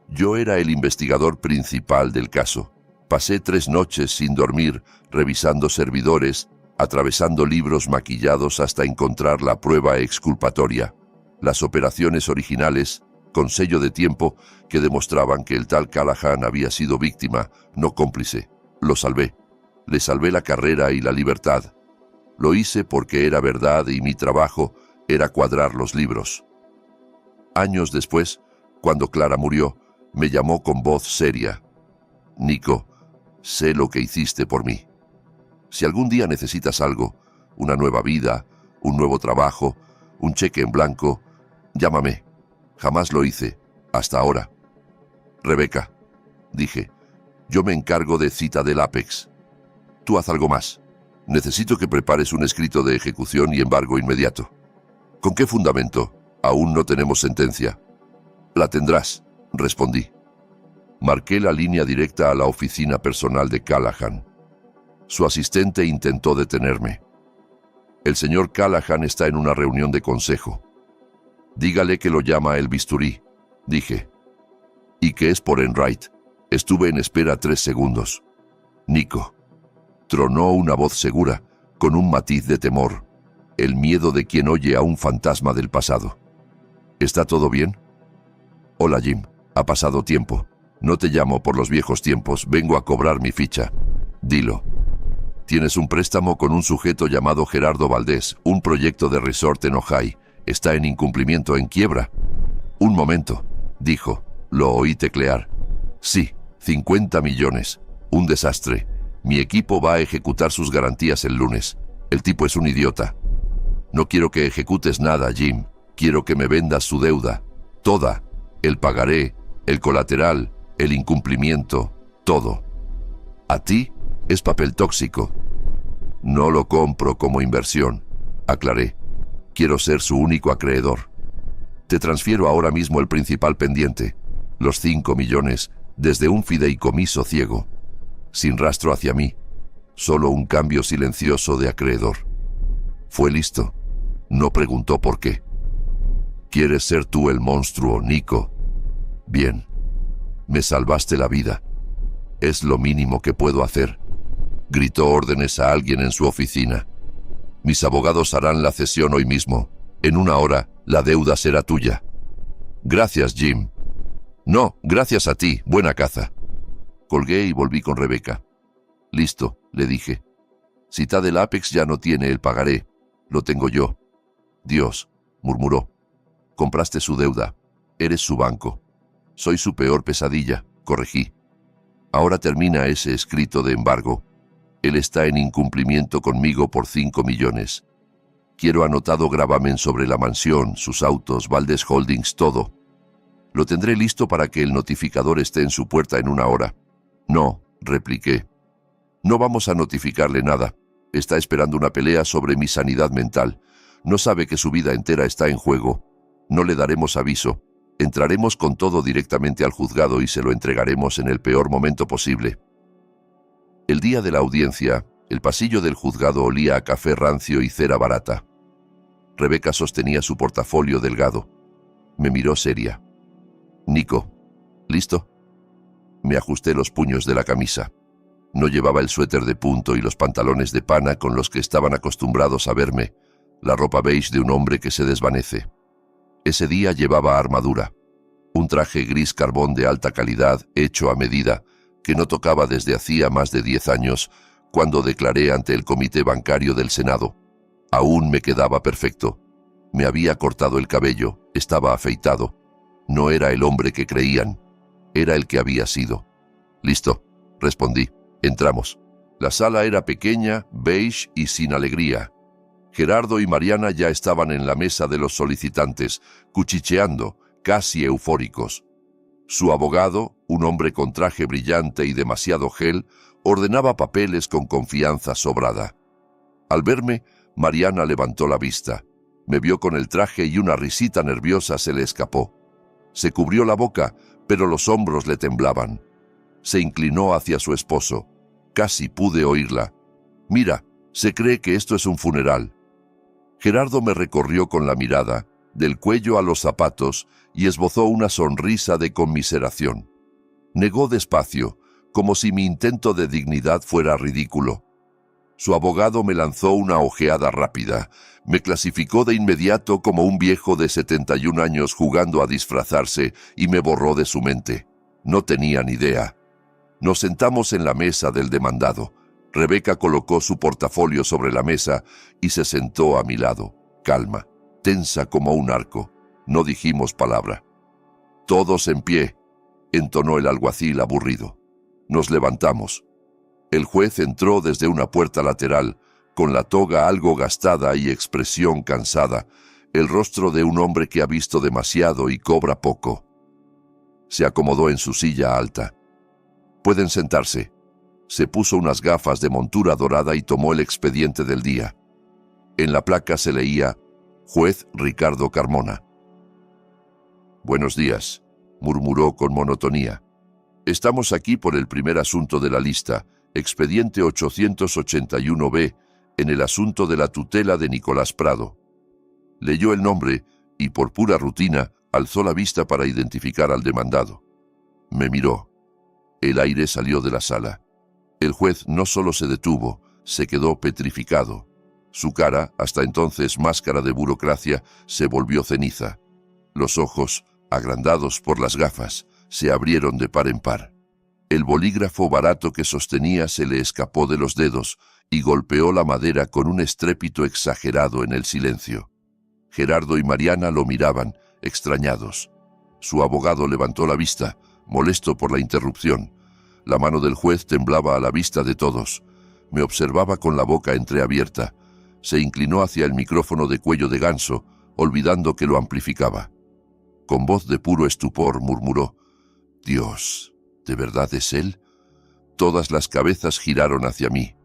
Yo era el investigador principal del caso. Pasé 3 noches sin dormir, revisando servidores, atravesando libros maquillados hasta encontrar la prueba exculpatoria. Las operaciones originales, con sello de tiempo, que demostraban que el tal Callahan había sido víctima, no cómplice. Lo salvé. Le salvé la carrera y la libertad. Lo hice porque era verdad y mi trabajo era cuadrar los libros. Años después, cuando Clara murió, me llamó con voz seria. «Nico, sé lo que hiciste por mí. Si algún día necesitas algo, una nueva vida, un nuevo trabajo, un cheque en blanco, llámame. Jamás lo hice, hasta ahora». «Rebeca», dije, «yo me encargo de Citadel Apex. Tú haz algo más. Necesito que prepares un escrito de ejecución y embargo inmediato». «¿Con qué fundamento? Aún no tenemos sentencia». «La tendrás», respondí. Marqué la línea directa a la oficina personal de Callahan. Su asistente intentó detenerme. «El señor Callahan está en una reunión de consejo. Dígale que lo llama el bisturí», dije. «Y que es por Enright». Estuve en espera 3 segundos. «Nico», tronó una voz segura, con un matiz de temor, el miedo de quien oye a un fantasma del pasado. «¿Está todo bien?» «Hola, Jim. Ha pasado tiempo. No te llamo por los viejos tiempos. Vengo a cobrar mi ficha. Dilo». Tienes un préstamo con un sujeto llamado Gerardo Valdés, un proyecto de resort en Ojai. Está en incumplimiento, en quiebra. Un momento, dijo. Lo oí teclear. Sí, 50 millones. Un desastre. Mi equipo va a ejecutar sus garantías el lunes. El tipo es un idiota. No quiero que ejecutes nada, Jim. Quiero que me vendas su deuda. Toda. El pagaré, el colateral, el incumplimiento, todo. A ti es papel tóxico. No lo compro como inversión, aclaré. Quiero ser su único acreedor. Te transfiero ahora mismo el principal pendiente, los 5 millones, desde un fideicomiso ciego. Sin rastro hacia mí, solo un cambio silencioso de acreedor. Fue listo. No preguntó por qué. ¿Quieres ser tú el monstruo, Nico? Bien. Me salvaste la vida. Es lo mínimo que puedo hacer. Gritó órdenes a alguien en su oficina. Mis abogados harán la cesión hoy mismo. En 1 hora, la deuda será tuya. Gracias, Jim. No, gracias a ti. Buena caza. Colgué y volví con Rebeca. Listo, le dije. Citadel Apex ya no tiene el pagaré. Lo tengo yo. Dios, murmuró. Compraste su deuda. Eres su banco. Soy su peor pesadilla, corregí. Ahora termina ese escrito de embargo. Él está en incumplimiento conmigo por 5 millones. Quiero anotado gravamen sobre la mansión, sus autos, Valdés Holdings, todo. Lo tendré listo para que el notificador esté en su puerta en 1 hora. No, repliqué. No vamos a notificarle nada. Está esperando una pelea sobre mi sanidad mental. No sabe que su vida entera está en juego. No le daremos aviso. Entraremos con todo directamente al juzgado y se lo entregaremos en el peor momento posible. El día de la audiencia, el pasillo del juzgado olía a café rancio y cera barata. Rebeca sostenía su portafolio delgado. Me miró seria. Nico, ¿listo? Me ajusté los puños de la camisa. No llevaba el suéter de punto y los pantalones de pana con los que estaban acostumbrados a verme, la ropa beige de un hombre que se desvanece. Ese día llevaba armadura, un traje gris carbón de alta calidad, hecho a medida, que no tocaba desde hacía más de 10 años, cuando declaré ante el Comité Bancario del Senado. Aún me quedaba perfecto. Me había cortado el cabello, estaba afeitado. No era el hombre que creían, era el que había sido. Listo, respondí. Entramos. La sala era pequeña, beige y sin alegría. Gerardo y Mariana ya estaban en la mesa de los solicitantes, cuchicheando, casi eufóricos. Su abogado, un hombre con traje brillante y demasiado gel, ordenaba papeles con confianza sobrada. Al verme, Mariana levantó la vista. Me vio con el traje y una risita nerviosa se le escapó. Se cubrió la boca, pero los hombros le temblaban. Se inclinó hacia su esposo. Casi pude oírla. Mira, se cree que esto es un funeral. Gerardo me recorrió con la mirada, del cuello a los zapatos, y esbozó una sonrisa de conmiseración. Negó despacio, como si mi intento de dignidad fuera ridículo. Su abogado me lanzó una ojeada rápida. Me clasificó de inmediato como un viejo de 71 años jugando a disfrazarse y me borró de su mente. No tenía ni idea. Nos sentamos en la mesa del demandado. Rebeca colocó su portafolio sobre la mesa y se sentó a mi lado, calma, tensa como un arco. No dijimos palabra. Todos en pie, entonó el alguacil aburrido. Nos levantamos. El juez entró desde una puerta lateral, con la toga algo gastada y expresión cansada, el rostro de un hombre que ha visto demasiado y cobra poco. Se acomodó en su silla alta. Pueden sentarse. Se puso unas gafas de montura dorada y tomó el expediente del día. En la placa se leía, Juez Ricardo Carmona. Buenos días, murmuró con monotonía. Estamos aquí por el primer asunto de la lista, expediente 881-B, en el asunto de la tutela de Nicolás Prado. Leyó el nombre y, por pura rutina, alzó la vista para identificar al demandado. Me miró. El aire salió de la sala. El juez no solo se detuvo, se quedó petrificado. Su cara, hasta entonces máscara de burocracia, se volvió ceniza. Los ojos, agrandados por las gafas, se abrieron de par en par. El bolígrafo barato que sostenía se le escapó de los dedos y golpeó la madera con un estrépito exagerado en el silencio. Gerardo y Mariana lo miraban, extrañados. Su abogado levantó la vista, molesto por la interrupción. La mano del juez temblaba a la vista de todos. Me observaba con la boca entreabierta. Se inclinó hacia el micrófono de cuello de ganso, olvidando que lo amplificaba. Con voz de puro estupor murmuró: «Dios, ¿de verdad es él?». Todas las cabezas giraron hacia mí.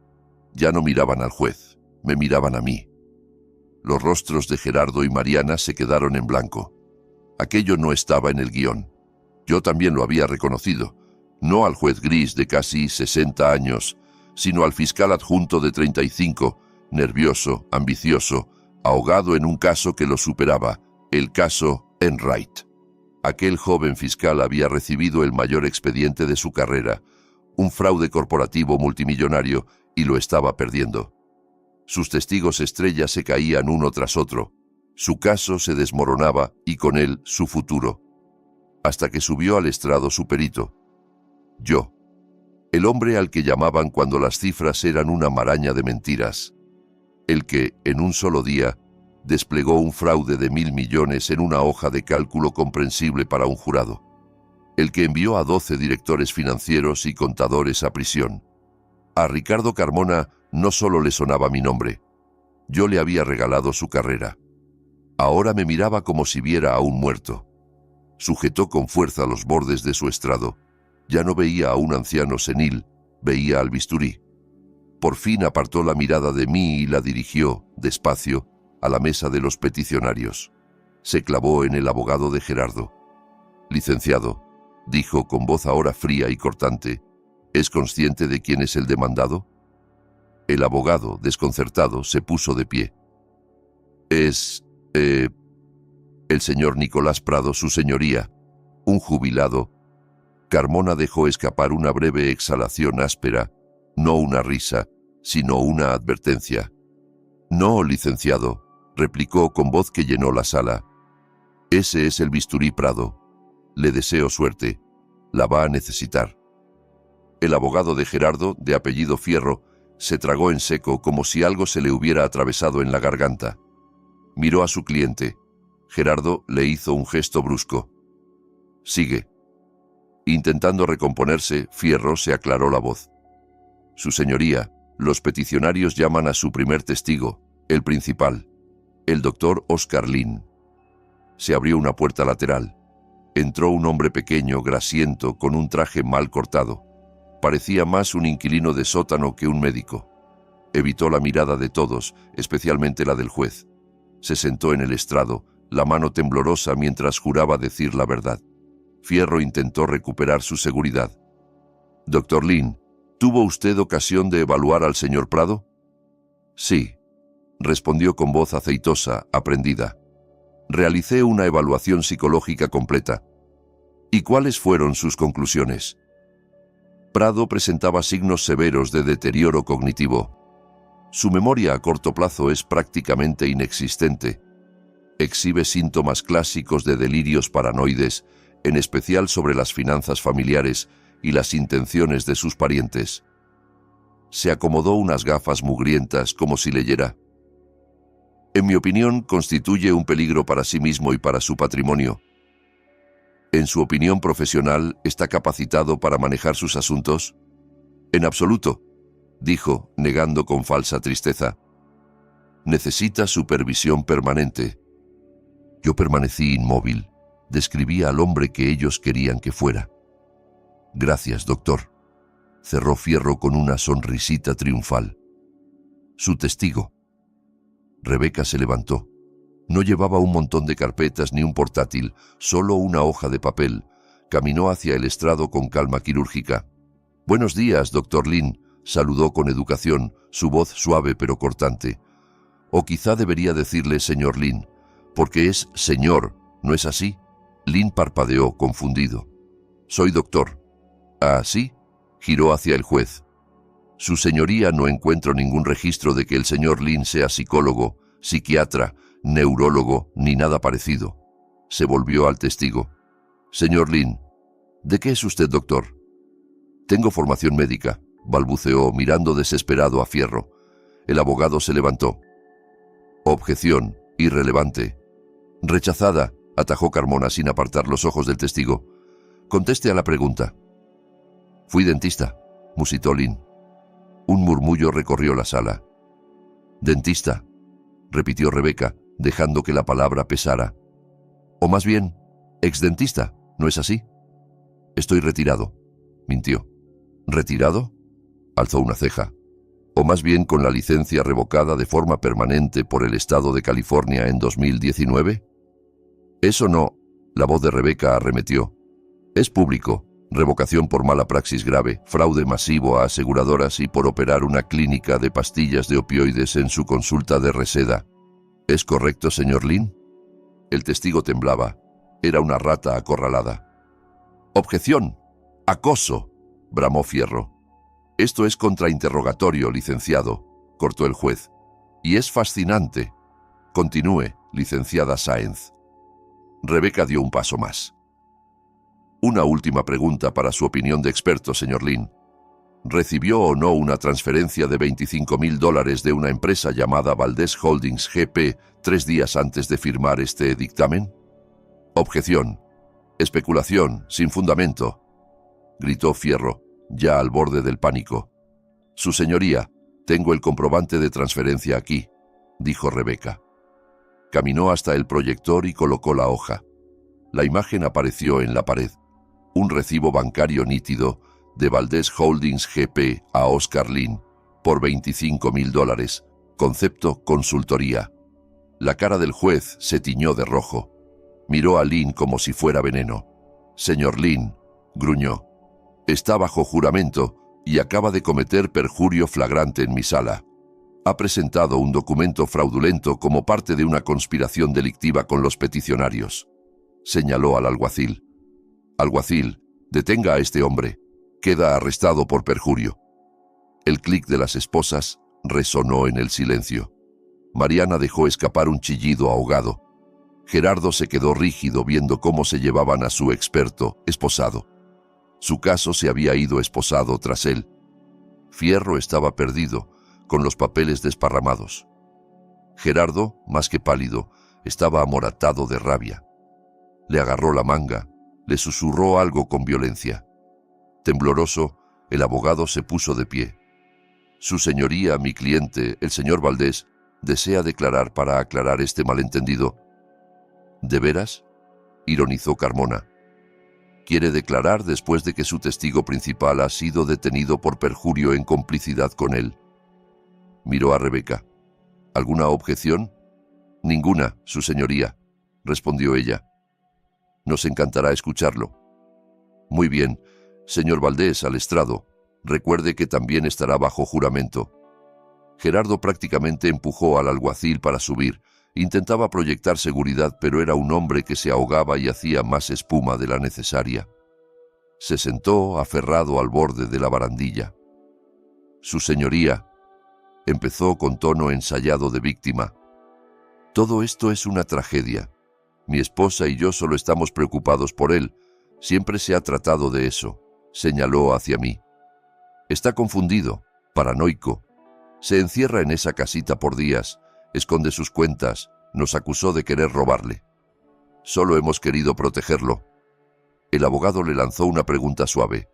Ya no miraban al juez, me miraban a mí. Los rostros de Gerardo y Mariana se quedaron en blanco. Aquello no estaba en el guión. Yo también lo había reconocido, no al juez gris de casi 60 años, sino al fiscal adjunto de 35, nervioso, ambicioso, ahogado en un caso que lo superaba, el caso Enright. Aquel joven fiscal había recibido el mayor expediente de su carrera, un fraude corporativo multimillonario, y lo estaba perdiendo. Sus testigos estrella se caían uno tras otro. Su caso se desmoronaba y con él su futuro. Hasta que subió al estrado su perito. Yo. El hombre al que llamaban cuando las cifras eran una maraña de mentiras. El que, en un solo día, desplegó un fraude de 1.000 millones en una hoja de cálculo comprensible para un jurado. El que envió a 12 directores financieros y contadores a prisión. A Ricardo Carmona no solo le sonaba mi nombre. Yo le había regalado su carrera. Ahora me miraba como si viera a un muerto. Sujetó con fuerza los bordes de su estrado. Ya no veía a un anciano senil, veía al bisturí. Por fin apartó la mirada de mí y la dirigió, despacio, a la mesa de los peticionarios. Se clavó en el abogado de Gerardo. «Licenciado», dijo con voz ahora fría y cortante, «¿es consciente de quién es el demandado?». El abogado, desconcertado, se puso de pie. «Es... el señor Nicolás Prado, su señoría, un jubilado». Carmona dejó escapar una breve exhalación áspera, no una risa, sino una advertencia. «No, licenciado», replicó con voz que llenó la sala. «Ese es el bisturí Prado. Le deseo suerte. La va a necesitar». El abogado de Gerardo, de apellido Fierro, se tragó en seco como si algo se le hubiera atravesado en la garganta. Miró a su cliente. Gerardo le hizo un gesto brusco. «Sigue». Intentando recomponerse, Fierro se aclaró la voz. «Su señoría, los peticionarios llaman a su primer testigo, el principal, el doctor Oscar Lin». Se abrió una puerta lateral. Entró un hombre pequeño, grasiento, con un traje mal cortado. Parecía más un inquilino de sótano que un médico. Evitó la mirada de todos, especialmente la del juez. Se sentó en el estrado, la mano temblorosa mientras juraba decir la verdad. Fierro intentó recuperar su seguridad. «Doctor Lin, ¿tuvo usted ocasión de evaluar al señor Prado?». «Sí», respondió con voz aceitosa, aprendida. «Realicé una evaluación psicológica completa». «¿Y cuáles fueron sus conclusiones?». Prado presentaba signos severos de deterioro cognitivo. Su memoria a corto plazo es prácticamente inexistente. Exhibe síntomas clásicos de delirios paranoides, en especial sobre las finanzas familiares y las intenciones de sus parientes. Se acomodó unas gafas mugrientas como si leyera. «En mi opinión, constituye un peligro para sí mismo y para su patrimonio». «¿En su opinión profesional está capacitado para manejar sus asuntos?». «En absoluto», dijo, negando con falsa tristeza. «Necesita supervisión permanente». Yo permanecí inmóvil. Describía al hombre que ellos querían que fuera. «Gracias, doctor», cerró Fierro con una sonrisita triunfal. «Su testigo». Rebeca se levantó. No llevaba un montón de carpetas ni un portátil, solo una hoja de papel. Caminó hacia el estrado con calma quirúrgica. «Buenos días, doctor Lin», saludó con educación, su voz suave pero cortante. «O quizá debería decirle señor Lin, porque es señor, ¿no es así?». Lin parpadeó, confundido. «Soy doctor». «¿Ah, sí?». Giró hacia el juez. «Su señoría, no encuentro ningún registro de que el señor Lin sea psicólogo, psiquiatra, neurólogo, ni nada parecido». Se volvió al testigo. «Señor Lin, ¿de qué es usted doctor?». «Tengo formación médica», balbuceó mirando desesperado a Fierro. El abogado se levantó. Objeción, irrelevante. Rechazada, atajó Carmona sin apartar los ojos del testigo. Conteste a la pregunta. Fui dentista, musitó Lynn. Un murmullo recorrió la sala. Dentista, repitió Rebeca, dejando que la palabra pesara. O más bien, exdentista, ¿no es así? Estoy retirado, mintió. ¿Retirado? Alzó una ceja. O más bien con la licencia revocada de forma permanente por el estado de California en 2019. Eso no, la voz de Rebeca arremetió. Es público. Revocación por mala praxis grave, fraude masivo a aseguradoras y por operar una clínica de pastillas de opioides en su consulta de Reseda. ¿Es correcto, señor Lynn? El testigo temblaba. Era una rata acorralada. ¡Objeción! ¡Acoso!, bramó Fierro. Esto es contrainterrogatorio, licenciado, cortó el juez. Y es fascinante. Continúe, licenciada Sáenz. Rebeca dio un paso más. Una última pregunta para su opinión de experto, señor Lynn. ¿Recibió o no una transferencia de $25,000 de una empresa llamada Valdez Holdings GP 3 días antes de firmar este dictamen? Objeción. Especulación, sin fundamento, gritó Fierro, ya al borde del pánico. Su señoría, tengo el comprobante de transferencia aquí, dijo Rebeca. Caminó hasta el proyector y colocó la hoja. La imagen apareció en la pared. Un recibo bancario nítido de Valdez Holdings GP a Oscar Lynn por $25,000, concepto consultoría. La cara del juez se tiñó de rojo. Miró a Lynn como si fuera veneno. Señor Lynn, gruñó, está bajo juramento y acaba de cometer perjurio flagrante en mi sala. Ha presentado un documento fraudulento como parte de una conspiración delictiva con los peticionarios. Señaló al alguacil. Alguacil, detenga a este hombre. Queda arrestado por perjurio. El clic de las esposas resonó en el silencio. Mariana dejó escapar un chillido ahogado. Gerardo se quedó rígido viendo cómo se llevaban a su experto, esposado. Su caso se había ido esposado tras él. Fierro estaba perdido, con los papeles desparramados. Gerardo, más que pálido, estaba amoratado de rabia. Le agarró la manga, le susurró algo con violencia. Tembloroso, el abogado se puso de pie. Su señoría, mi cliente, el señor Valdez, desea declarar para aclarar este malentendido. ¿De veras?, ironizó Carmona. ¿Quiere declarar después de que su testigo principal ha sido detenido por perjurio en complicidad con él? Miró a Rebeca. ¿Alguna objeción? Ninguna, su señoría, respondió ella. Nos encantará escucharlo. Muy bien, señor Valdez, al estrado. Recuerde que también estará bajo juramento. Gerardo prácticamente empujó al alguacil para subir. Intentaba proyectar seguridad, pero era un hombre que se ahogaba y hacía más espuma de la necesaria. Se sentó aferrado al borde de la barandilla. Su señoría, empezó con tono ensayado de víctima. Todo esto es una tragedia. Mi esposa y yo solo estamos preocupados por él. Siempre se ha tratado de eso, señaló hacia mí. Está confundido, paranoico. Se encierra en esa casita por días, esconde sus cuentas, nos acusó de querer robarle. Solo hemos querido protegerlo. El abogado le lanzó una pregunta suave.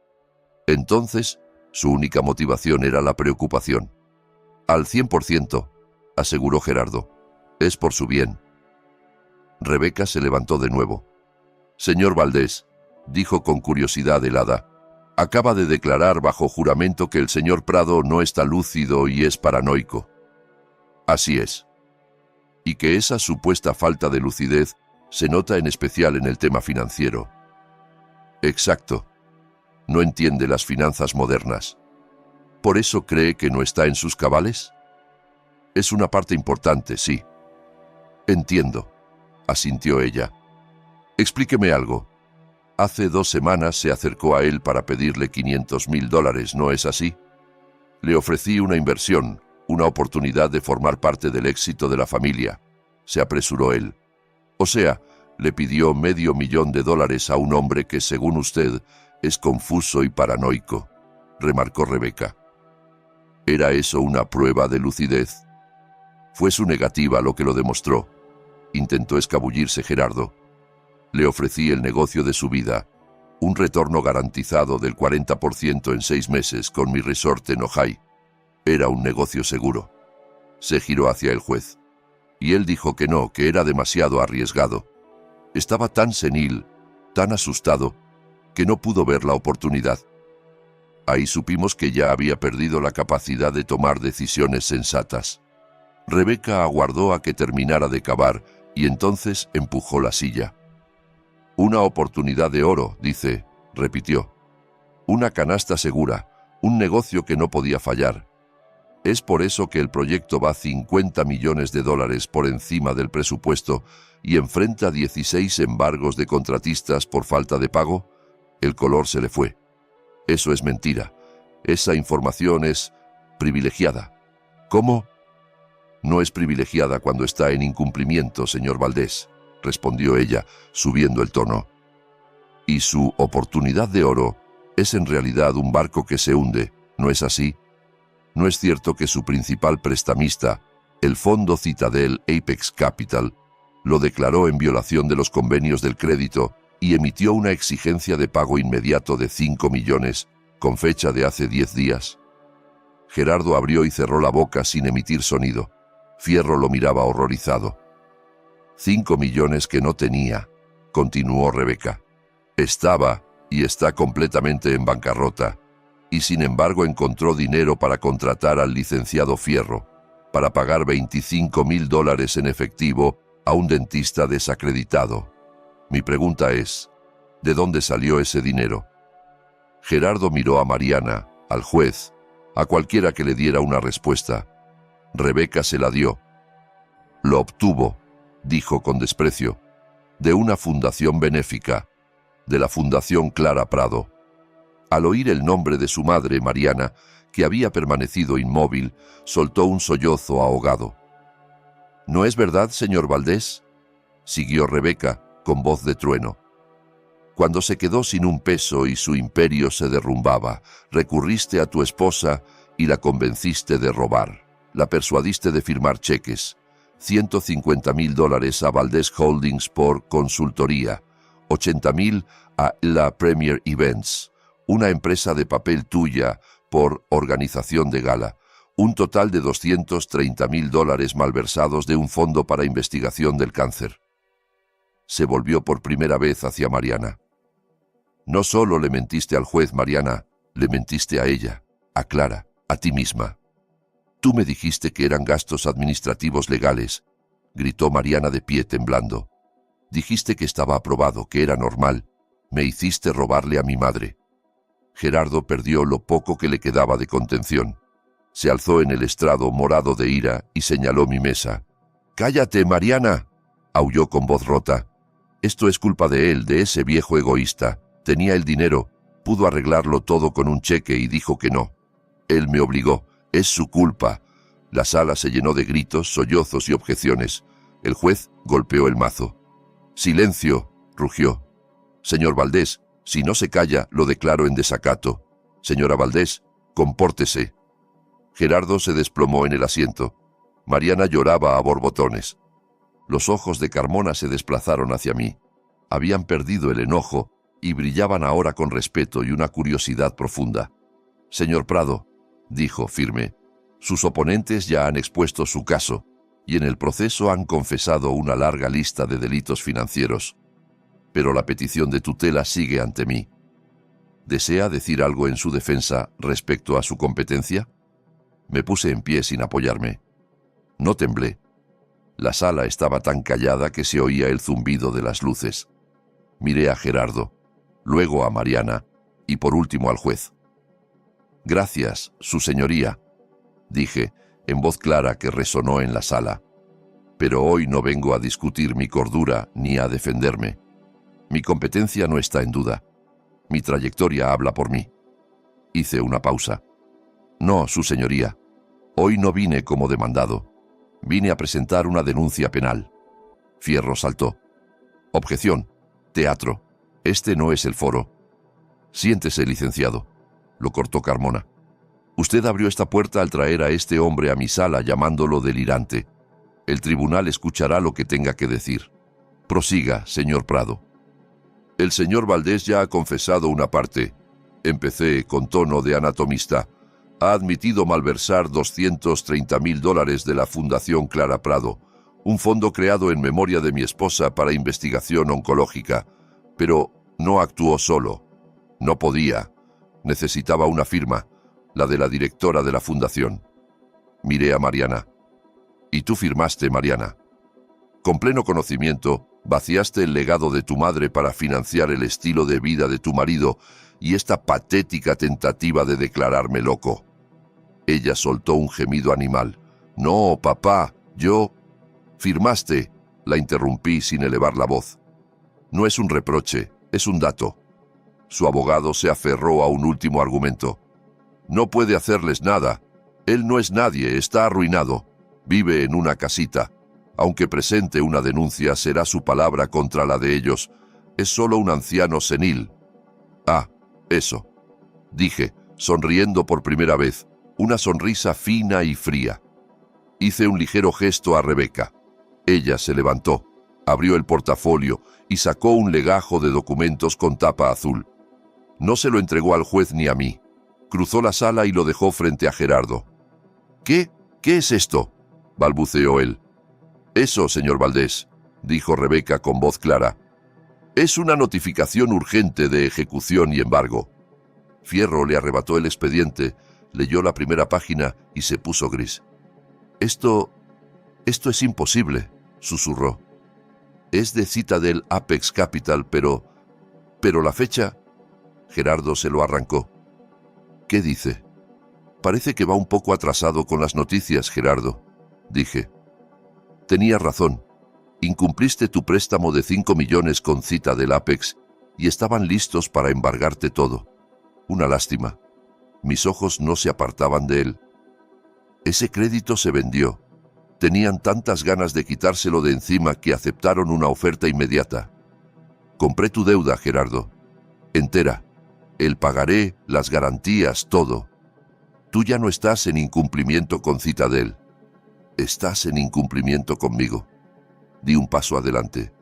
Entonces, su única motivación era la preocupación. Al 100%, aseguró Gerardo. Es por su bien. Rebeca se levantó de nuevo. Señor Valdez, dijo con curiosidad helada, acaba de declarar bajo juramento que el señor Prado no está lúcido y es paranoico. Así es. Y que esa supuesta falta de lucidez se nota en especial en el tema financiero. Exacto. No entiende las finanzas modernas. ¿Por eso cree que no está en sus cabales? Es una parte importante, sí. Entiendo, asintió ella. Explíqueme algo. Hace 2 semanas se acercó a él para pedirle $500,000, ¿no es así? Le ofrecí una inversión, una oportunidad de formar parte del éxito de la familia. Se apresuró él. O sea, le pidió $500,000 a un hombre que, según usted, es confuso y paranoico, remarcó Rebeca. ¿Era eso una prueba de lucidez? Fue su negativa lo que lo demostró. Intentó escabullirse Gerardo. Le ofrecí el negocio de su vida, un retorno garantizado del 40% en 6 meses con mi resort en Ojai. Era un negocio seguro. Se giró hacia el juez. Y él dijo que no, que era demasiado arriesgado. Estaba tan senil, tan asustado, que no pudo ver la oportunidad. Ahí supimos que ya había perdido la capacidad de tomar decisiones sensatas. Rebeca aguardó a que terminara de cavar y entonces empujó la silla. Una oportunidad de oro, dice, repitió. Una canasta segura, un negocio que no podía fallar. Es por eso que el proyecto va $50 millones por encima del presupuesto y enfrenta 16 embargos de contratistas por falta de pago. El color se le fue. Eso es mentira. Esa información es privilegiada. ¿Cómo? No es privilegiada cuando está en incumplimiento, señor Valdés, respondió ella, subiendo el tono. Y su oportunidad de oro es en realidad un barco que se hunde, ¿no es así? ¿No es cierto que su principal prestamista, el fondo Citadel Apex Capital, lo declaró en violación de los convenios del crédito y emitió una exigencia de pago inmediato de 5 millones, con fecha de hace 10 días? Gerardo abrió y cerró la boca sin emitir sonido. Fierro lo miraba horrorizado. 5 millones que no tenía, continuó Rebeca. Estaba y está completamente en bancarrota, y sin embargo encontró dinero para contratar al licenciado Fierro, para pagar $25,000 en efectivo a un dentista desacreditado. Mi pregunta es, ¿de dónde salió ese dinero? Gerardo miró a Mariana, al juez, a cualquiera que le diera una respuesta. Rebeca se la dio. Lo obtuvo, dijo con desprecio, de una fundación benéfica, de la Fundación Clara Prado. Al oír el nombre de su madre, Mariana, que había permanecido inmóvil, soltó un sollozo ahogado. ¿No es verdad, señor Valdés?, siguió Rebeca, con voz de trueno. Cuando se quedó sin un peso y su imperio se derrumbaba, recurriste a tu esposa y la convenciste de robar. La persuadiste de firmar cheques. $150,000 a Valdés Holdings por consultoría, 80,000 a la Premier Events, una empresa de papel tuya, por organización de gala, un total de $230,000 malversados de un fondo para investigación del cáncer. Se volvió por primera vez hacia Mariana. No solo le mentiste al juez, Mariana, le mentiste a ella, a Clara, a ti misma. Tú me dijiste que eran gastos administrativos legales, gritó Mariana de pie temblando. Dijiste que estaba aprobado, que era normal. Me hiciste robarle a mi madre. Gerardo perdió lo poco que le quedaba de contención. Se alzó en el estrado morado de ira y señaló mi mesa. «¡Cállate, Mariana!», aulló con voz rota. «Esto es culpa de él, de ese viejo egoísta. Tenía el dinero, pudo arreglarlo todo con un cheque y dijo que no. Él me obligó, es su culpa». La sala se llenó de gritos, sollozos y objeciones. El juez golpeó el mazo. «¡Silencio!», rugió. «Señor Valdés, si no se calla, lo declaro en desacato. Señora Valdés, compórtese». Gerardo se desplomó en el asiento. Mariana lloraba a borbotones. Los ojos de Carmona se desplazaron hacia mí. Habían perdido el enojo y brillaban ahora con respeto y una curiosidad profunda. «Señor Prado», dijo firme, «sus oponentes ya han expuesto su caso y en el proceso han confesado una larga lista de delitos financieros. Pero la petición de tutela sigue ante mí. ¿Desea decir algo en su defensa respecto a su competencia?». Me puse en pie sin apoyarme. No temblé. La sala estaba tan callada que se oía el zumbido de las luces. Miré a Gerardo, luego a Mariana y por último al juez. «Gracias, su señoría», dije, en voz clara que resonó en la sala. «Pero hoy no vengo a discutir mi cordura ni a defenderme. Mi competencia no está en duda. Mi trayectoria habla por mí». Hice una pausa. «No, su señoría. Hoy no vine como demandado. Vine a presentar una denuncia penal». Fierro saltó. «Objeción. Teatro. Este no es el foro». «Siéntese, licenciado», lo cortó Carmona. Usted abrió esta puerta al traer a este hombre a mi sala llamándolo delirante. El tribunal escuchará lo que tenga que decir. Prosiga, señor Prado. El señor Valdés ya ha confesado una parte. Empecé con tono de anatomista. Ha admitido malversar $230.000 de la Fundación Clara Prado, un fondo creado en memoria de mi esposa para investigación oncológica, pero no actuó solo. No podía. Necesitaba una firma, la de la directora de la fundación. Miré a Mariana. ¿Y tú firmaste, Mariana? Con pleno conocimiento, vaciaste el legado de tu madre para financiar el estilo de vida de tu marido y esta patética tentativa de declararme loco. Ella soltó un gemido animal. No, papá, yo... Firmaste, la interrumpí sin elevar la voz. No es un reproche, es un dato. Su abogado se aferró a un último argumento. No puede hacerles nada. Él no es nadie, está arruinado. Vive en una casita. Aunque presente una denuncia, será su palabra contra la de ellos. Es solo un anciano senil. Ah, eso. Dije, sonriendo por primera vez, una sonrisa fina y fría. Hice un ligero gesto a Rebeca. Ella se levantó, abrió el portafolio y sacó un legajo de documentos con tapa azul. No se lo entregó al juez ni a mí. Cruzó la sala y lo dejó frente a Gerardo. ¿Qué? ¿Qué es esto?, balbuceó él. Eso, señor Valdés, dijo Rebeca con voz clara. Es una notificación urgente de ejecución y embargo. Fierro le arrebató el expediente, leyó la primera página y se puso gris. Esto es imposible, susurró. Es de Citadel Apex Capital, pero la fecha... Gerardo se lo arrancó. ¿Qué dice? Parece que va un poco atrasado con las noticias, Gerardo, dije. Tenías razón. Incumpliste tu préstamo de 5 millones con Citadel Apex y estaban listos para embargarte todo. Una lástima. Mis ojos no se apartaban de él. Ese crédito se vendió. Tenían tantas ganas de quitárselo de encima que aceptaron una oferta inmediata. Compré tu deuda, Gerardo. Entera. El pagaré, las garantías, todo. Tú ya no estás en incumplimiento con Citadel. Estás en incumplimiento conmigo. Di un paso adelante.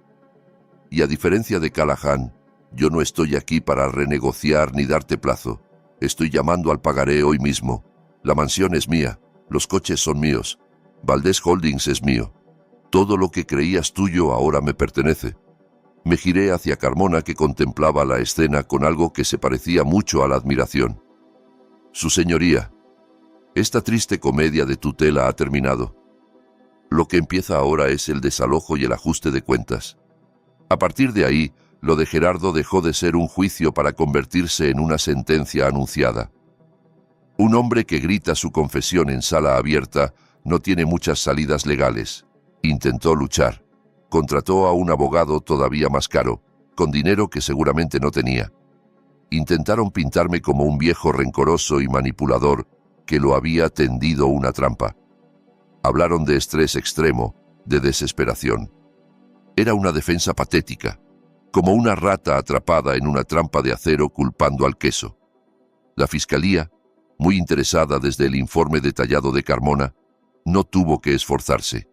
Y a diferencia de Callahan, yo no estoy aquí para renegociar ni darte plazo. Estoy llamando al pagaré hoy mismo. La mansión es mía. Los coches son míos. Valdés Holdings es mío. Todo lo que creías tuyo ahora me pertenece. Me giré hacia Carmona, que contemplaba la escena con algo que se parecía mucho a la admiración. Su señoría, esta triste comedia de tutela ha terminado. Lo que empieza ahora es el desalojo y el ajuste de cuentas. A partir de ahí, lo de Gerardo dejó de ser un juicio para convertirse en una sentencia anunciada. Un hombre que grita su confesión en sala abierta no tiene muchas salidas legales. Intentó luchar. Contrató a un abogado todavía más caro, con dinero que seguramente no tenía. Intentaron pintarme como un viejo rencoroso y manipulador que lo había tendido una trampa. Hablaron de estrés extremo, de desesperación. Era una defensa patética, como una rata atrapada en una trampa de acero culpando al queso. La fiscalía, muy interesada desde el informe detallado de Carmona, no tuvo que esforzarse.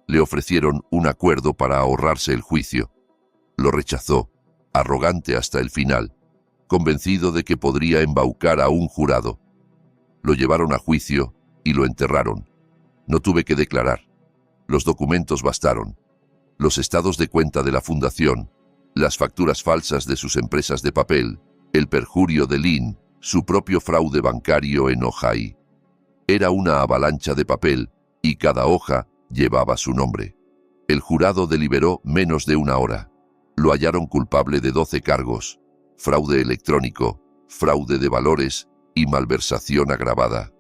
Le ofrecieron un acuerdo para ahorrarse el juicio. Lo rechazó, arrogante hasta el final, convencido de que podría embaucar a un jurado. Lo llevaron a juicio y lo enterraron. No tuve que declarar. Los documentos bastaron. Los estados de cuenta de la fundación, las facturas falsas de sus empresas de papel, el perjurio de Lynn, su propio fraude bancario en Ojai. Era una avalancha de papel y cada hoja llevaba su nombre. El jurado deliberó menos de una hora. Lo hallaron culpable de 12 cargos: fraude electrónico, fraude de valores y malversación agravada.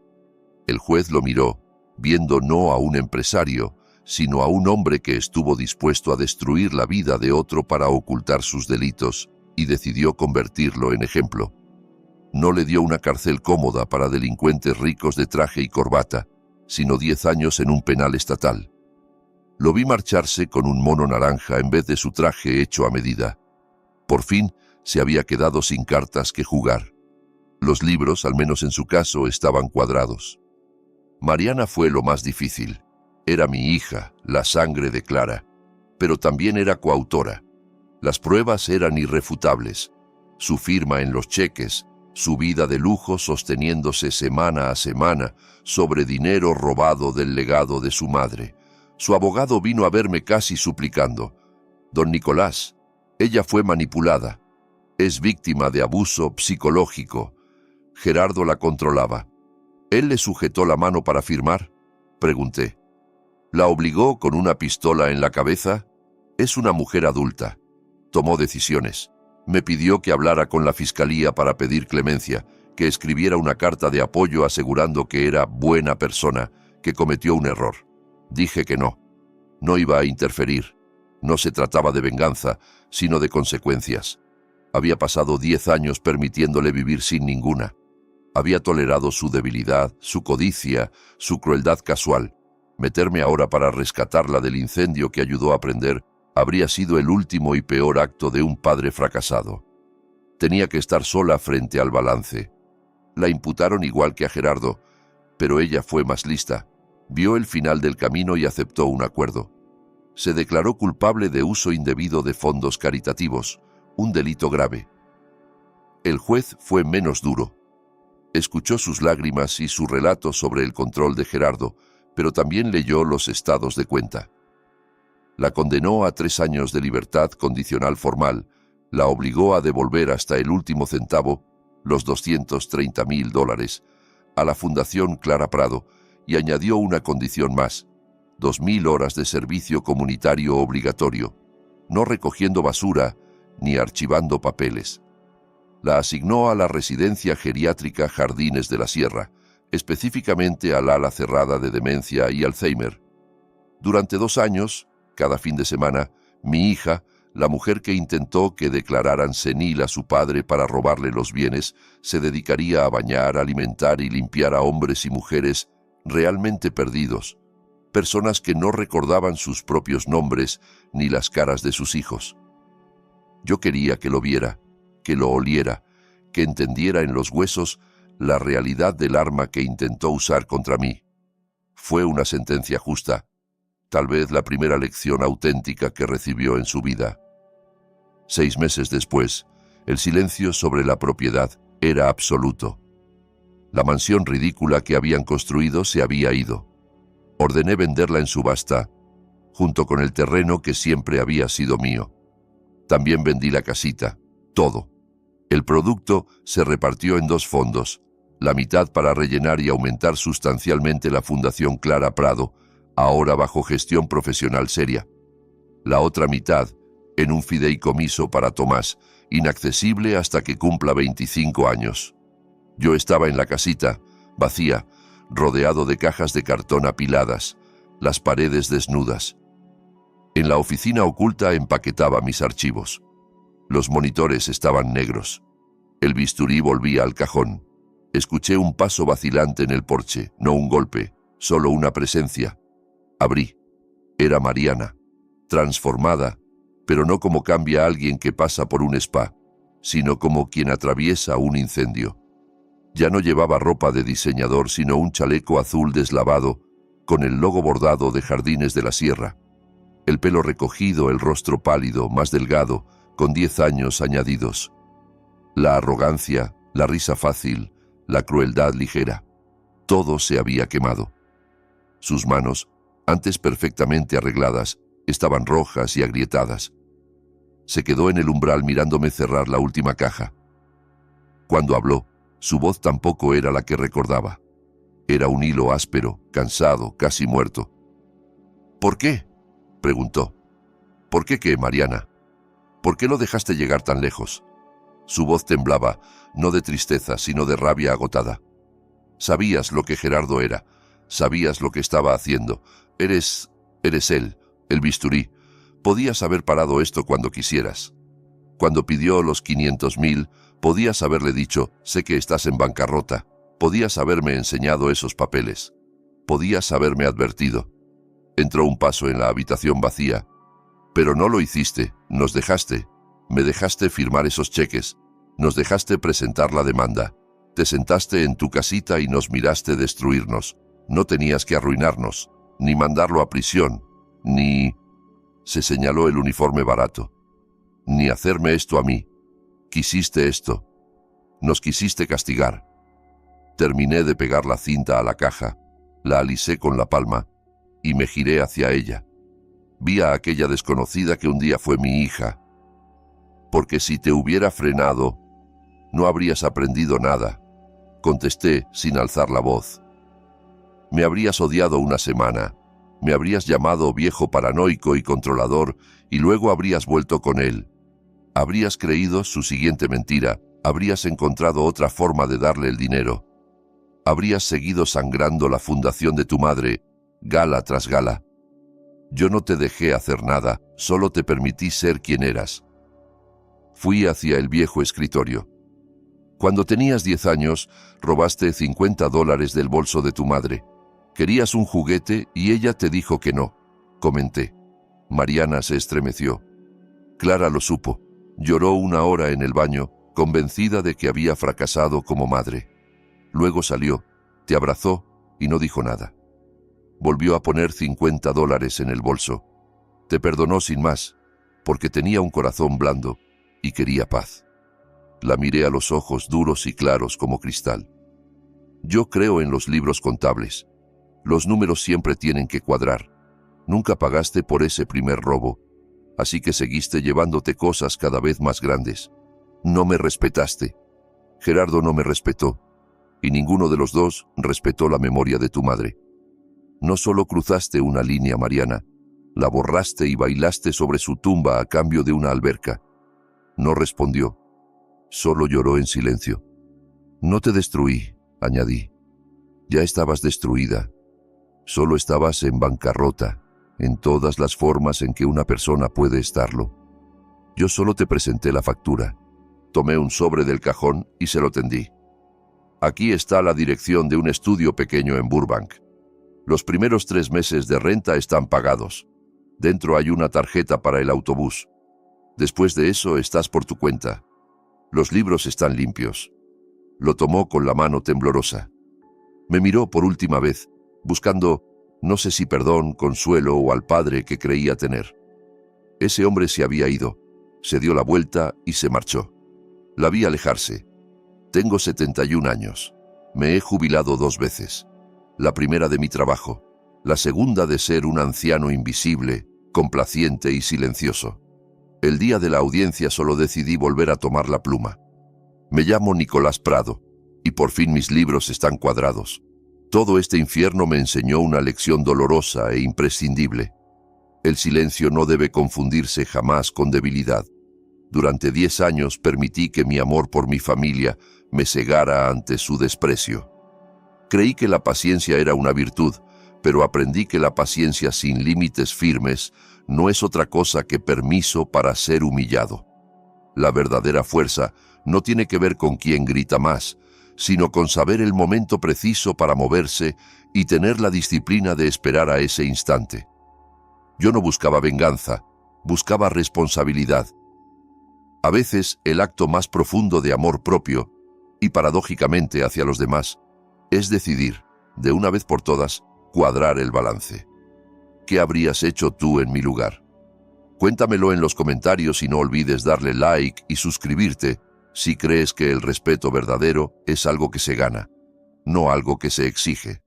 El juez lo miró, viendo no a un empresario, sino a un hombre que estuvo dispuesto a destruir la vida de otro para ocultar sus delitos, y decidió convertirlo en ejemplo. No le dio una cárcel cómoda para delincuentes ricos de traje y corbata, sino 10 años en un penal estatal. Lo vi marcharse con un mono naranja en vez de su traje hecho a medida. Por fin se había quedado sin cartas que jugar. Los libros, al menos en su caso, estaban cuadrados. Mariana fue lo más difícil. Era mi hija, la sangre de Clara, pero también era coautora. Las pruebas eran irrefutables. Su firma en los cheques, su vida de lujo sosteniéndose semana a semana sobre dinero robado del legado de su madre. Su abogado vino a verme casi suplicando: «Don Nicolás, ella fue manipulada. Es víctima de abuso psicológico». Gerardo la controlaba. ¿Él le sujetó la mano para firmar?, pregunté. ¿La obligó con una pistola en la cabeza? Es una mujer adulta. Tomó decisiones. Me pidió que hablara con la fiscalía para pedir clemencia, que escribiera una carta de apoyo asegurando que era buena persona, que cometió un error. Dije que no. No iba a interferir. No se trataba de venganza, sino de consecuencias. Había pasado 10 años permitiéndole vivir sin ninguna. Había tolerado su debilidad, su codicia, su crueldad casual. Meterme ahora para rescatarla del incendio que ayudó a prender habría sido el último y peor acto de un padre fracasado. Tenía que estar sola frente al balance. La imputaron igual que a Gerardo, pero ella fue más lista. Vio el final del camino y aceptó un acuerdo. Se declaró culpable de uso indebido de fondos caritativos, un delito grave. El juez fue menos duro. Escuchó sus lágrimas y su relato sobre el control de Gerardo, pero también leyó los estados de cuenta. La condenó a 3 años de libertad condicional formal, la obligó a devolver hasta el último centavo, los $230.000, a la Fundación Clara Prado, y añadió una condición más: 2.000 horas de servicio comunitario obligatorio, no recogiendo basura ni archivando papeles. La asignó a la residencia geriátrica Jardines de la Sierra, específicamente al ala cerrada de demencia y Alzheimer. Durante 2 años, cada fin de semana, mi hija, la mujer que intentó que declararan senil a su padre para robarle los bienes, se dedicaría a bañar, alimentar y limpiar a hombres y mujeres realmente perdidos, personas que no recordaban sus propios nombres ni las caras de sus hijos. Yo quería que lo viera, que lo oliera, que entendiera en los huesos la realidad del arma que intentó usar contra mí. Fue una sentencia justa, tal vez la primera lección auténtica que recibió en su vida. 6 meses después, el silencio sobre la propiedad era absoluto. La mansión ridícula que habían construido se había ido. Ordené venderla en subasta, junto con el terreno que siempre había sido mío. También vendí la casita, todo. El producto se repartió en 2 fondos, la mitad para rellenar y aumentar sustancialmente la Fundación Clara Prado, ahora bajo gestión profesional seria. La otra mitad en un fideicomiso para Tomás, inaccesible hasta que cumpla 25 años. Yo estaba en la casita, vacía, rodeado de cajas de cartón apiladas, las paredes desnudas. En la oficina oculta empaquetaba mis archivos. Los monitores estaban negros. El bisturí volvía al cajón. Escuché un paso vacilante en el porche, no un golpe, solo una presencia. Abrí. Era Mariana, transformada, pero no como cambia alguien que pasa por un spa, sino como quien atraviesa un incendio. Ya no llevaba ropa de diseñador, sino un chaleco azul deslavado, con el logo bordado de Jardines de la Sierra. El pelo recogido, el rostro pálido, más delgado, con 10 años añadidos. La arrogancia, la risa fácil, la crueldad ligera. Todo se había quemado. Sus manos, antes perfectamente arregladas, estaban rojas y agrietadas. Se quedó en el umbral mirándome cerrar la última caja. Cuando habló, su voz tampoco era la que recordaba. Era un hilo áspero, cansado, casi muerto. ¿Por qué?, preguntó. ¿Por qué qué, Mariana? ¿Por qué lo dejaste llegar tan lejos? Su voz temblaba, no de tristeza, sino de rabia agotada. Sabías lo que Gerardo era, sabías lo que estaba haciendo. Eres él, el bisturí. Podías haber parado esto cuando quisieras. Cuando pidió los 500.000, podías haberle dicho: sé que estás en bancarrota. Podías haberme enseñado esos papeles. Podías haberme advertido. Entró un paso en la habitación vacía. Pero no lo hiciste, nos dejaste. Me dejaste firmar esos cheques. Nos dejaste presentar la demanda. Te sentaste en tu casita y nos miraste destruirnos. No tenías que arruinarnos, ni mandarlo a prisión, ni... Se señaló el uniforme barato. Ni hacerme esto a mí. Quisiste esto. Nos quisiste castigar. Terminé de pegar la cinta a la caja, la alisé con la palma y me giré hacia ella. Vi a aquella desconocida que un día fue mi hija. Porque si te hubiera frenado, no habrías aprendido nada, contesté sin alzar la voz. Me habrías odiado una semana, me habrías llamado viejo paranoico y controlador y luego habrías vuelto con él. Habrías creído su siguiente mentira, habrías encontrado otra forma de darle el dinero. Habrías seguido sangrando la fundación de tu madre, gala tras gala. Yo no te dejé hacer nada, solo te permití ser quien eras. Fui hacia el viejo escritorio. Cuando tenías 10 años, robaste $50 del bolso de tu madre. Querías un juguete y ella te dijo que no, comenté. Mariana se estremeció. Clara lo supo. Lloró 1 hora en el baño, convencida de que había fracasado como madre. Luego salió, te abrazó y no dijo nada. Volvió a poner $50 en el bolso. Te perdonó sin más, porque tenía un corazón blando y quería paz. La miré a los ojos duros y claros como cristal. Yo creo en los libros contables. Los números siempre tienen que cuadrar. Nunca pagaste por ese primer robo, así que seguiste llevándote cosas cada vez más grandes. No me respetaste. Gerardo no me respetó, y ninguno de los dos respetó la memoria de tu madre. No solo cruzaste una línea, Mariana, la borraste y bailaste sobre su tumba a cambio de una alberca. No respondió. Solo lloró en silencio. No te destruí, añadí. Ya estabas destruida. Solo estabas en bancarrota, en todas las formas en que una persona puede estarlo. Yo solo te presenté la factura. Tomé un sobre del cajón y se lo tendí. Aquí está la dirección de un estudio pequeño en Burbank. Los primeros 3 meses de renta están pagados. Dentro hay una tarjeta para el autobús. Después de eso estás por tu cuenta. Los libros están limpios. Lo tomó con la mano temblorosa. Me miró por última vez, buscando, no sé si perdón, consuelo o al padre que creía tener. Ese hombre se había ido, se dio la vuelta y se marchó. La vi alejarse. Tengo 71 años. Me he jubilado 2 veces. La primera de mi trabajo, la segunda de ser un anciano invisible, complaciente y silencioso. El día de la audiencia solo decidí volver a tomar la pluma. Me llamo Nicolás Prado, y por fin mis libros están cuadrados. Todo este infierno me enseñó una lección dolorosa e imprescindible. El silencio no debe confundirse jamás con debilidad. Durante 10 años permití que mi amor por mi familia me cegara ante su desprecio. Creí que la paciencia era una virtud, pero aprendí que la paciencia sin límites firmes no es otra cosa que permiso para ser humillado. La verdadera fuerza no tiene que ver con quién grita más, sino con saber el momento preciso para moverse y tener la disciplina de esperar a ese instante. Yo no buscaba venganza, buscaba responsabilidad. A veces el acto más profundo de amor propio, y paradójicamente hacia los demás, es decidir, de una vez por todas, cuadrar el balance. ¿Qué habrías hecho tú en mi lugar? Cuéntamelo en los comentarios y no olvides darle like y suscribirte si crees que el respeto verdadero es algo que se gana, no algo que se exige.